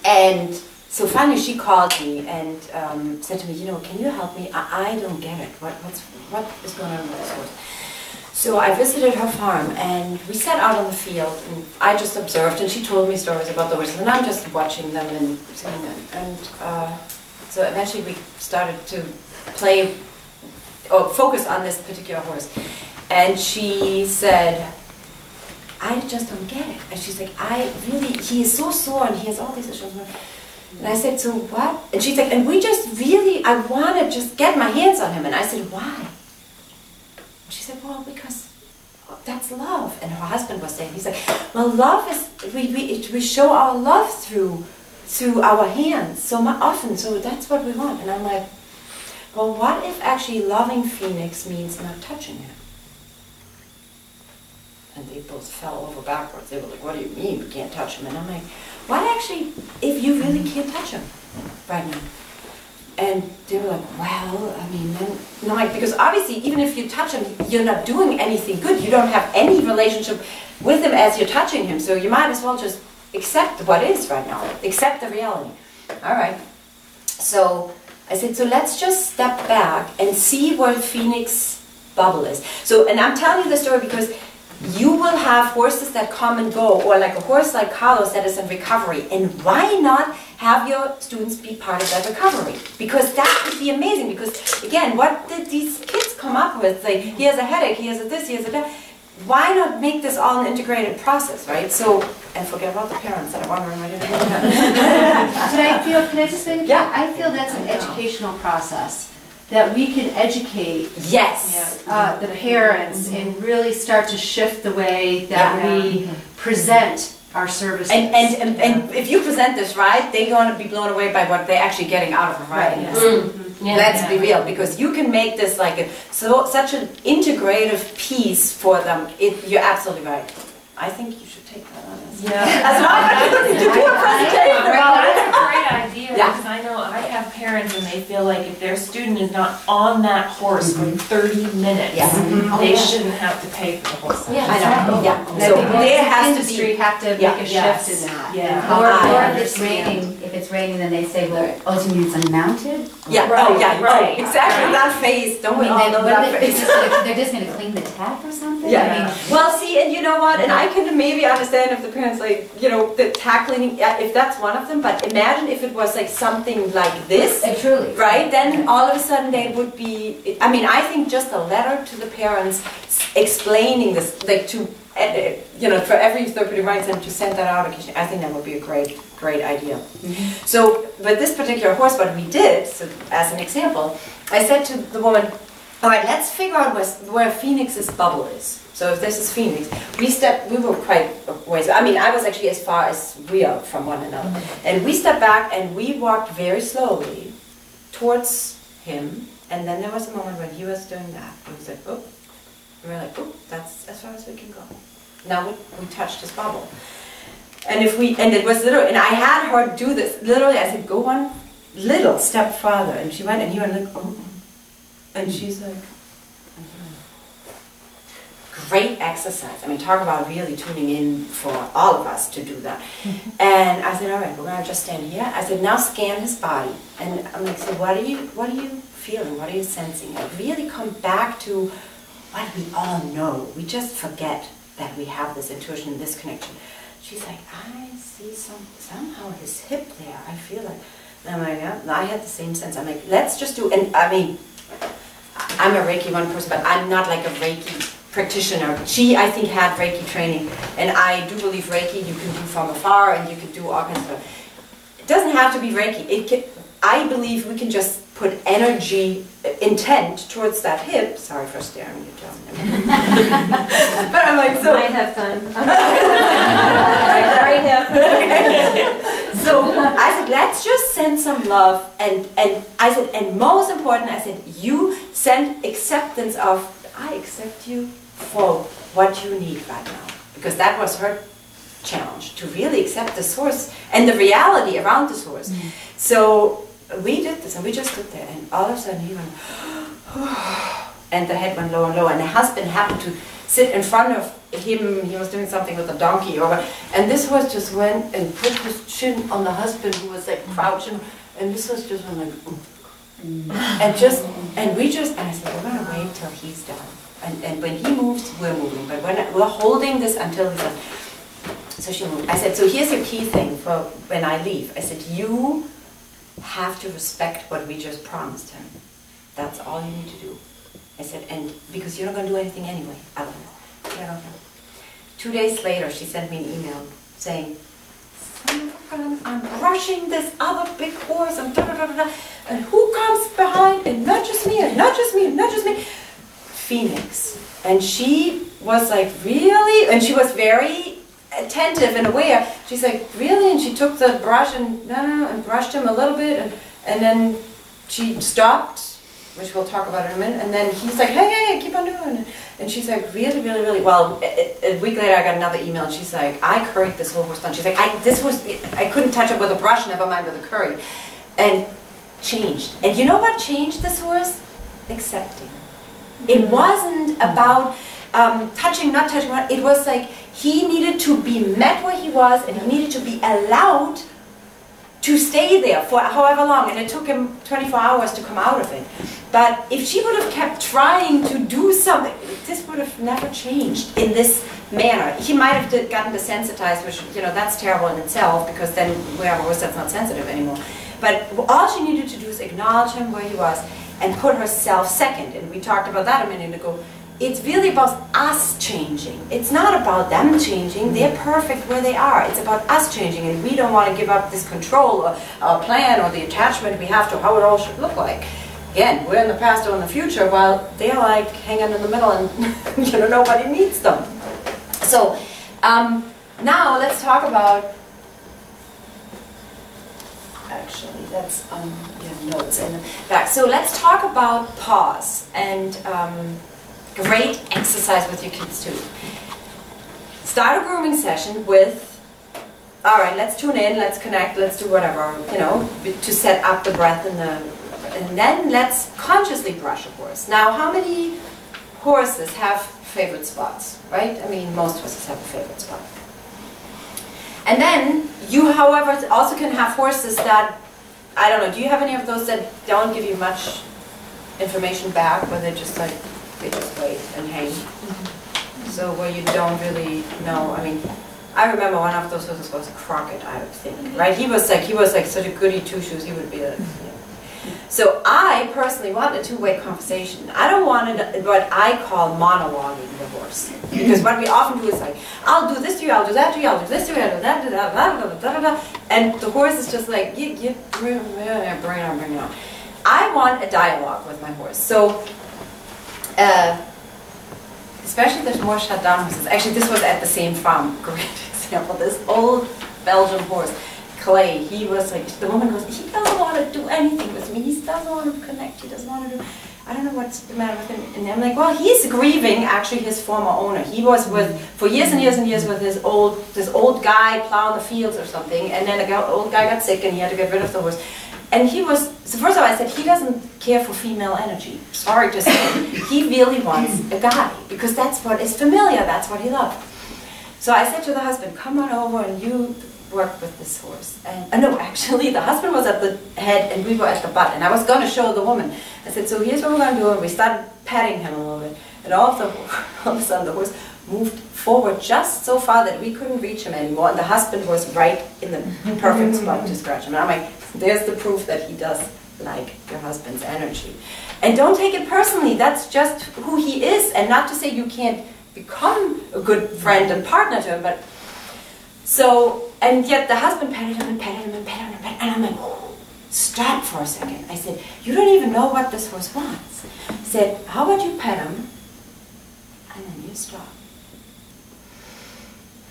And so finally she called me and said to me, can you help me? I don't get it. What is going on with this horse? So I visited her farm and we sat out on the field and I just observed, and she told me stories about the horses and I'm just watching them and seeing them. And so eventually we started to focus on this particular horse. And she said, I just don't get it. And she's like, he is so sore and he has all these issues. And I said, so what? And she's like, and we just really, I want to just get my hands on him. And I said, why? And she said, well, because that's love. And her husband was saying, he's like, well, love is, we show our love through our hands so often, so that's what we want. And I'm like, well, what if actually loving Phoenix means not touching him? And they both fell over backwards. They were like, what do you mean we can't touch him? And I'm like, what actually if you really can't touch him right now? And they were like, well, I mean, then, no, like, because obviously even if you touch him, you're not doing anything good. You don't have any relationship with him as you're touching him. So you might as well just accept what is right now. Accept the reality. All right. So I said, so let's just step back and see where Phoenix bubble is. So, and I'm telling you this story because you will have horses that come and go, or like a horse like Carlos that is in recovery. And why not have your students be part of that recovery? Because that would be amazing. Because again, what did these kids come up with? Like, he has a headache, he has a this, he has a that. Why not make this all an integrated process, right? So, and forget about the parents that are wondering why didn't Can I just say, yeah, I feel that's an educational process that we can educate yes the parents and really start to shift the way that we present our services. And if you present this right, they're going to be blown away by what they're actually getting out of providing this. Let's be real, because you can make this like such an integrative piece for them. You're absolutely right. I think you should take that on as Well, that's a great idea, Yeah. because I know I have parents and they feel like if their student is not on that horse for 30 minutes, they shouldn't have to pay for the whole session. I know. Yeah. So So there has to industry be. have to make a shift in that. Yeah. Or I if it's raining, then they say, well, oh, so you mean it's unmounted? Yeah. Right, Oh, yeah. right. Oh, exactly. That face. Don't we all know that face? They're just going to clean the tap or something? Yeah. I mean, Well, see, and you know what? And I can maybe understand if the parents like, the tackling, if that's one of them. But imagine if it was like something like this, truly. right? Then all of a sudden they would be. I mean, I think just a letter to the parents explaining this, like to, for every therapeutic rights and to send that out occasionally. I think that would be a great idea. So with this particular horse, what we did, so as an example, I said to the woman, all right, let's figure out where Phoenix's bubble is. So if this is Phoenix, we were quite a ways. I mean, I was actually as far as we are from one another. And we stepped back and we walked very slowly towards him. And then there was a moment when he was doing that. And we said, oh. And we were like, oh, that's as far as we can go. Now we touched his bubble. And it was literally, and I had her do this. Literally, I said, go one little step farther. And she went, and he went like, oh. And she's like, great exercise. I mean, talk about really tuning in for all of us to do that. And I said, all right, we're gonna just stand here. I said, now scan his body. And I'm like, so what are you feeling? What are you sensing? And really come back to what we all know. We just forget that we have this intuition, this connection. She's like, I see somehow his hip there. I feel like, and I'm like, yeah, I had the same sense. I'm like, let's just do, and I mean, I'm a Reiki 1 person, but I'm not like a Reiki practitioner. She, I think, had Reiki training, and I do believe Reiki you can do from afar, and you can do all kinds of stuff. It doesn't have to be Reiki. It can, I believe we can just put energy, intent towards that hip. Sorry for staring at you, John. But I'm like, so. Might have fun. Very hip. So I said, let's just send some love, and I said, and most important, I said, you send acceptance of, I accept you for what you need right now. Because that was her challenge, to really accept the source and the reality around the source. So we did this, and we just stood there, and all of a sudden he went, and the head went low and low, and the husband happened to sit in front of him. He was doing something with a donkey, and this was just went and put his chin on the husband, who was like crouching, and this was just like, and we just, and I said, we're gonna wait till he's done, and when he moves, we're moving, but when we're holding this until he's done. So she moved. I said, so here's your key thing for when I leave. I said, you have to respect what we just promised him. That's all you need to do. I said, and because you're not going to do anything anyway, otherwise. I don't know. 2 days later, she sent me an email saying, I'm rushing this other big horse, and da da da da, and who comes behind, and not just me, and not just me, and not just me. Phoenix. And she was like, really? And she was very attentive and aware. She's like, really? And she took the brush and and brushed him a little bit, and then she stopped, which we'll talk about in a minute, and then he's like, hey, keep on doing it. And she's like, really, really, really? Well, a week later I got another email, and she's like, I curried this whole horse down. She's like, I couldn't touch it with a brush, never mind with a curry. And changed. And you know what changed this horse? Accepting. It wasn't about touching, not touching. It was like he needed to be met where he was, and he needed to be allowed to stay there for however long. And it took him 24 hours to come out of it. But if she would have kept trying to do something, this would have never changed in this manner. He might have gotten desensitized, which, you know, that's terrible in itself, because then we have a horse that's not sensitive anymore. But all she needed to do is acknowledge him where he was and put herself second. And we talked about that a minute ago. It's really about us changing. It's not about them changing. They're perfect where they are. It's about us changing, and we don't want to give up this control or our plan or the attachment we have to how it all should look like. Again, we're in the past or in the future, while they're like hanging in the middle, and you know, nobody needs them. So now let's talk about. Actually, that's notes in the back. So let's talk about pause and. Great exercise with your kids too. Start a grooming session with, all right, let's tune in, let's connect, let's do whatever, you know, to set up the breath and then let's consciously brush a horse. Now, how many horses have favorite spots, right? I mean, most horses have a favorite spot. And then you, however, also can have horses that, I don't know, do you have any of those that don't give you much information back, where they're just like, they just wait and hang. So where you don't really know. I mean, I remember one of those horses was a Crockett, I would think, right? He was like such a goody two-shoes. He would be a. So I personally want a two-way conversation. I don't want what I call monologuing the horse, because what we often do is like, I'll do this to you, I'll do that to you, I'll do this to you, I'll do that, and the horse is just like, bring it on. I want a dialogue with my horse. So. Especially there's more shut down horses. Actually, this was at the same farm. Great example. This old Belgian horse, Clay, he was like, the woman goes, he doesn't want to do anything with me. He doesn't want to connect. He doesn't want to do, I don't know what's the matter with him. And I'm like, well, he's grieving actually his former owner. He was with, for years and years and years with this old guy plowing the fields or something. And then the old guy got sick and he had to get rid of the horse. And he was, so first of all I said, he doesn't care for female energy. Sorry to say. He really wants a guy, because that's what is familiar, that's what he loves. So I said to the husband, come on over and you work with this horse. And no, actually the husband was at the head and we were at the butt, and I was going to show the woman. I said, so here's what we're going to do, and we started patting him a little bit. And all of a sudden the horse moved forward just so far that we couldn't reach him anymore, and the husband was right in the perfect spot to scratch him. And I'm like, there's the proof that he does like your husband's energy. And don't take it personally, that's just who he is, and not to say you can't become a good friend and partner to him, but so, and yet the husband petted him and petted him and petted him and petted him, and I'm like, oh, stop for a second. I said, you don't even know what this horse wants. I said, how about you pet him, and then you stop.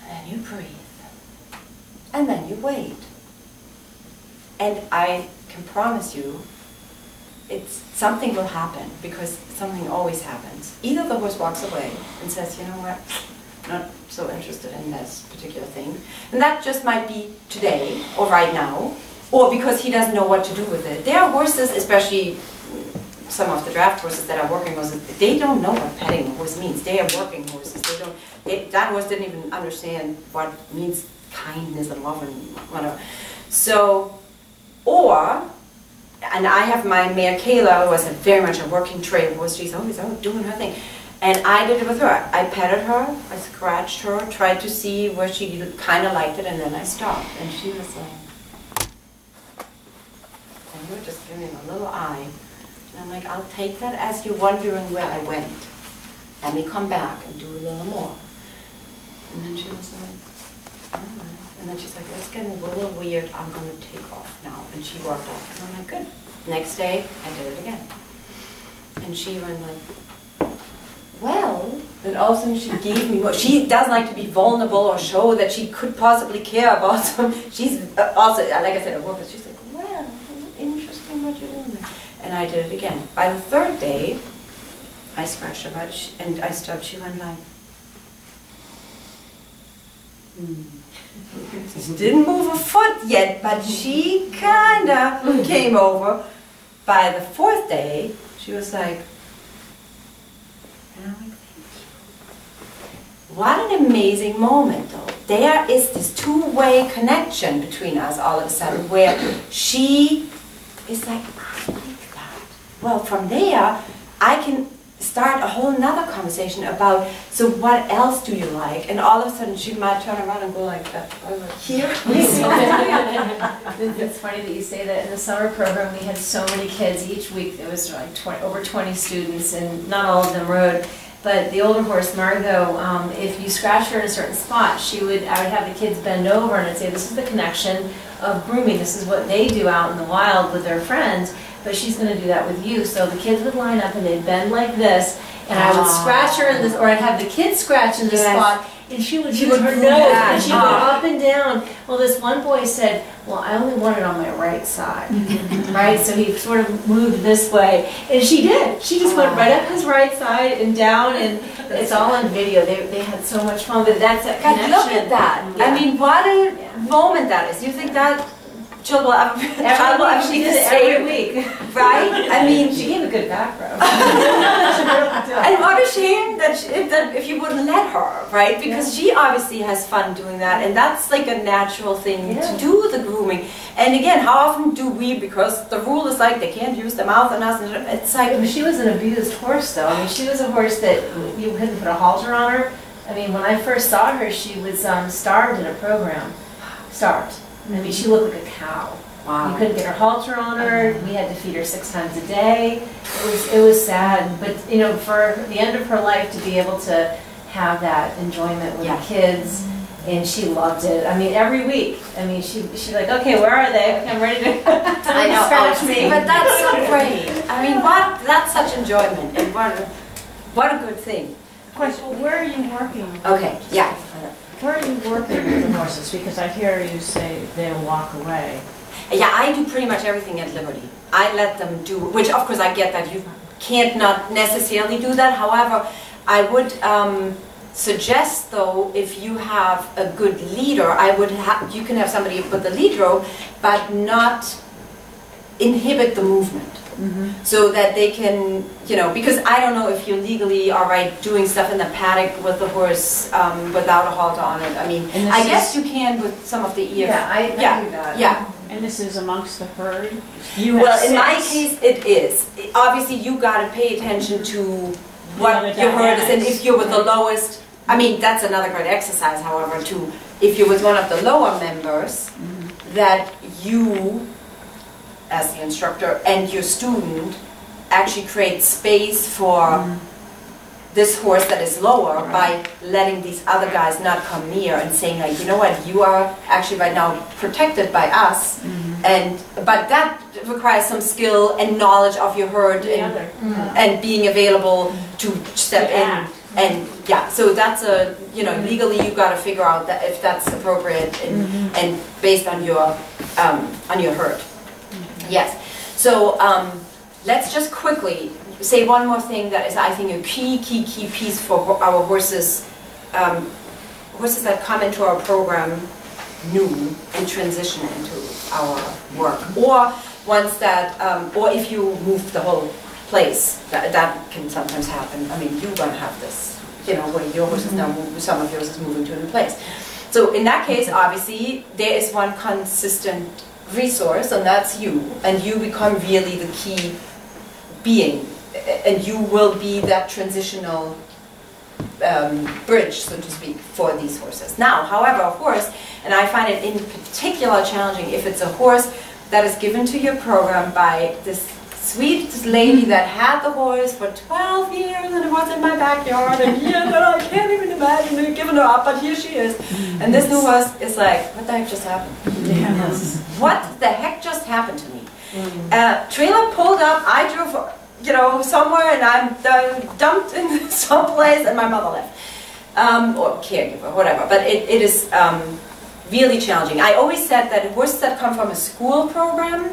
And then you breathe. And then you wait. And I can promise you, something will happen, because something always happens. Either the horse walks away and says, you know what, not so interested in this particular thing. And that just might be today, or right now, or because he doesn't know what to do with it. There are horses, especially some of the draft horses that are working horses, they don't know what petting a horse means. They are working horses. That horse didn't even understand what means kindness and love and whatever. So, and I have my mare Kayla, who was very much a working trail horse. She's always out doing her thing. And I did it with her. I petted her, I scratched her, tried to see where she kind of liked it, and then I stopped. And she was like, and you were just giving me a little eye. And I'm like, I'll take that as you wondering where I went. Let me come back and do a little more. And then she was like, all right. And then she's like, it's getting a little weird, I'm going to take off now. And she walked off. And I'm like, good. Next day, I did it again. And she went like, well, then all of a sudden she gave me more. She doesn't like to be vulnerable or show that she could possibly care about some. She's also, like I said, a worker. She's like, well, interesting what you're doing there. And I did it again. By the third day, I scratched her butt and I stopped. She went like, She didn't move a foot yet, but she kinda came over. By the fourth day, she was like, and I'm like, thank you. What an amazing moment, though. There is this two-way connection between us all of a sudden, where she is like, I like that. Well, from there, I can start a whole nother conversation about, so what else do you like? And all of a sudden she might turn around and go like that over here. It's funny that you say that. In the summer program we had so many kids each week. There was like over 20 students, and not all of them rode. But the older horse, Margot, if you scratch her in a certain spot, I would have the kids bend over and I'd say, this is the connection of grooming. This is what they do out in the wild with their friends. But she's going to do that with you. So the kids would line up and they'd bend like this, and I would scratch her in this, or I'd have the kids scratch in this spot, and she would use her nose, and she'd go up and down. Well, this one boy said, well, I only want it on my right side, right? So he sort of moved this way, and she did. She just went right up his right side and down, and it's all on video. They had so much fun, but that's that connection. Look at that. Yeah. I mean, what a moment that is. You think that child will actually do it every week, right? I mean, she gave a good background. And what a shame that if you wouldn't let her, right? Because she obviously has fun doing that, and that's like a natural thing to do, the grooming. And again, how often do we? Because the rule is like they can't use their mouth on us, and it's like. She was an abused horse, though. I mean, she was a horse that you couldn't put a halter on her. I mean, when I first saw her, she was starved in a program. Starved. I mean, she looked like a cow. Wow. You couldn't get her halter on her. We had to feed her 6 times a day. It was sad, but you know, for the end of her life, to be able to have that enjoyment with the kids, and she loved it. I mean, every week. I mean, she's like, okay, where are they? Okay, I'm ready to. I know, scratch me. But that's so great. I mean, that's such enjoyment, and what a good thing. Question: where are you working? Okay, yeah. Where are you working with the horses? Because I hear you say they'll walk away. Yeah, I do pretty much everything at Liberty. I let them do, which of course I get that you can't not necessarily do that. However, I would suggest though, if you have a good leader, you can have somebody put the lead rope, but not inhibit the movement. So that they can, you know, because I don't know if you legally are right doing stuff in the paddock with the horse without a halter on it. I mean, I guess you can with some of the EF. I do that. Yeah. And this is amongst the herd? Well, in my case, it is. Obviously, you got to pay attention to what your herd is, and if you're with the lowest. I mean, that's another great exercise. However, too, if you're with one of the lower members, that you, as the instructor and your student, actually create space for this horse that is lower by letting these other guys not come near and saying like, you know what, you are actually right now protected by us, but that requires some skill and knowledge of your herd and being available to step in. And yeah, so that's a, you know, legally you got to figure out that if that's appropriate and based on your herd. Yes. So let's just quickly say one more thing that is, I think, a key piece for our horses, horses that come into our program new and transition into our work, or ones that, or if you move the whole place, that can sometimes happen. I mean, you're going to have this, you know, where your horse is now, some of yours is moving to a new place. So in that case, obviously, there is one consistent resource, and that's you, and you become really the key being, and you will be that transitional bridge, so to speak, for these horses. Now, however, a horse, and I find it in particular challenging if it's a horse that is given to your program by this sweet lady that had the horse for 12 years and it was in my backyard, and I can't even imagine giving her up, but here she is. And this new horse is like, what the heck just happened? What the heck just happened to me? Trailer pulled up, I drove, you know, somewhere, and I'm dumped in some place, and my mother left. Or caregiver, whatever. But it is really challenging. I always said that horses that come from a school program,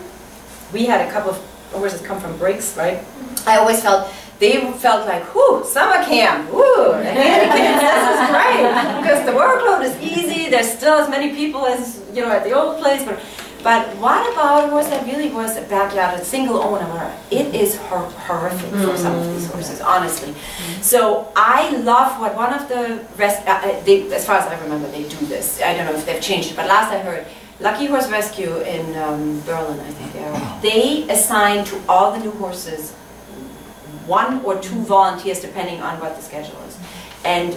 we had a couple of horses come from breaks, right? I always felt, they felt like, whoo, summer camp, whoo, handicap, this is great, because the workload is easy, there's still as many people as, you know, at the old place, but what about a horse that really was a backyard, a single owner? It is horrific for some of these horses, honestly. So I love what one of the rest, as far as I remember, they do this. I don't know if they've changed it, but last I heard, Lucky Horse Rescue in Berlin, I think they assign to all the new horses 1 or 2 volunteers, depending on what the schedule is. And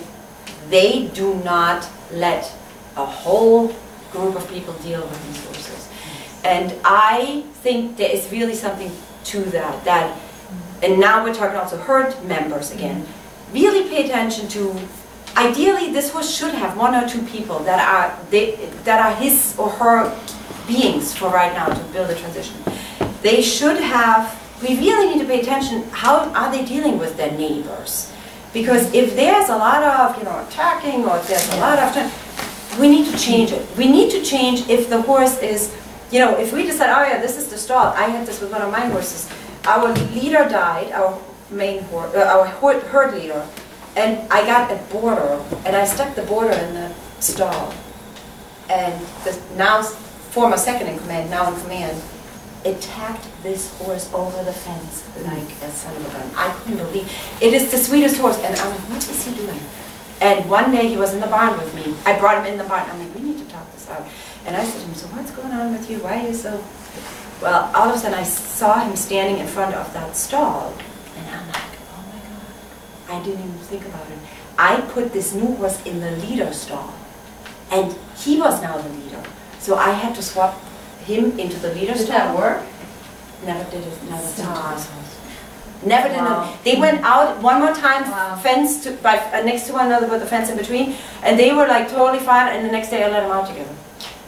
they do not let a whole group of people deal with these horses. And I think there is really something to that, and now we're talking also herd members again, really pay attention to, ideally this horse should have 1 or 2 people that are his or her beings for right now to build a transition. They should have, we really need to pay attention, how are they dealing with their neighbors? Because if there's a lot of, you know, attacking, or if there's a lot of, we need to change it. We need to change if the horse is, you know, if we decide, oh yeah, this is the stall. I had this with one of my horses. Our leader died, our main horse, our herd leader, and I got a border, and I stuck the border in the stall. And the now former second in command, now in command, attacked this horse over the fence like a son of a gun. I couldn't believe it. Is the sweetest horse, and I'm like, what is he doing? And one day he was in the barn with me. I brought him in the barn. I'm like, we need to talk this out. And I said to him, so what's going on with you? Why are you so... Well, all of a sudden I saw him standing in front of that stall, and I'm like, oh my God. I didn't even think about it. I put this new horse in the leader stall, and he was now the leader. So I had to swap him into the leader stall. Did that work? Never did it. Never did it. They went out one more time, fence to, next to one another with the fence in between, and they were like totally fine, and the next day I let them out together.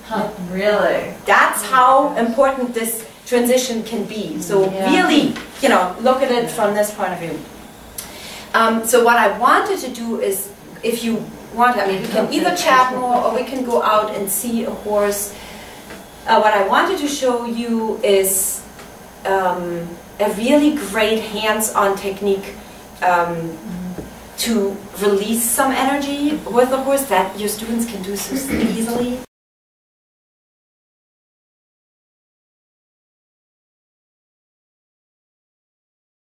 Huh, really? That's how important this transition can be. So really, you know, look at it from this point of view. So what I wanted to do is, if you want, I mean, we can either chat more or we can go out and see a horse. What I wanted to show you is a really great hands-on technique to release some energy with the horse that your students can do so easily.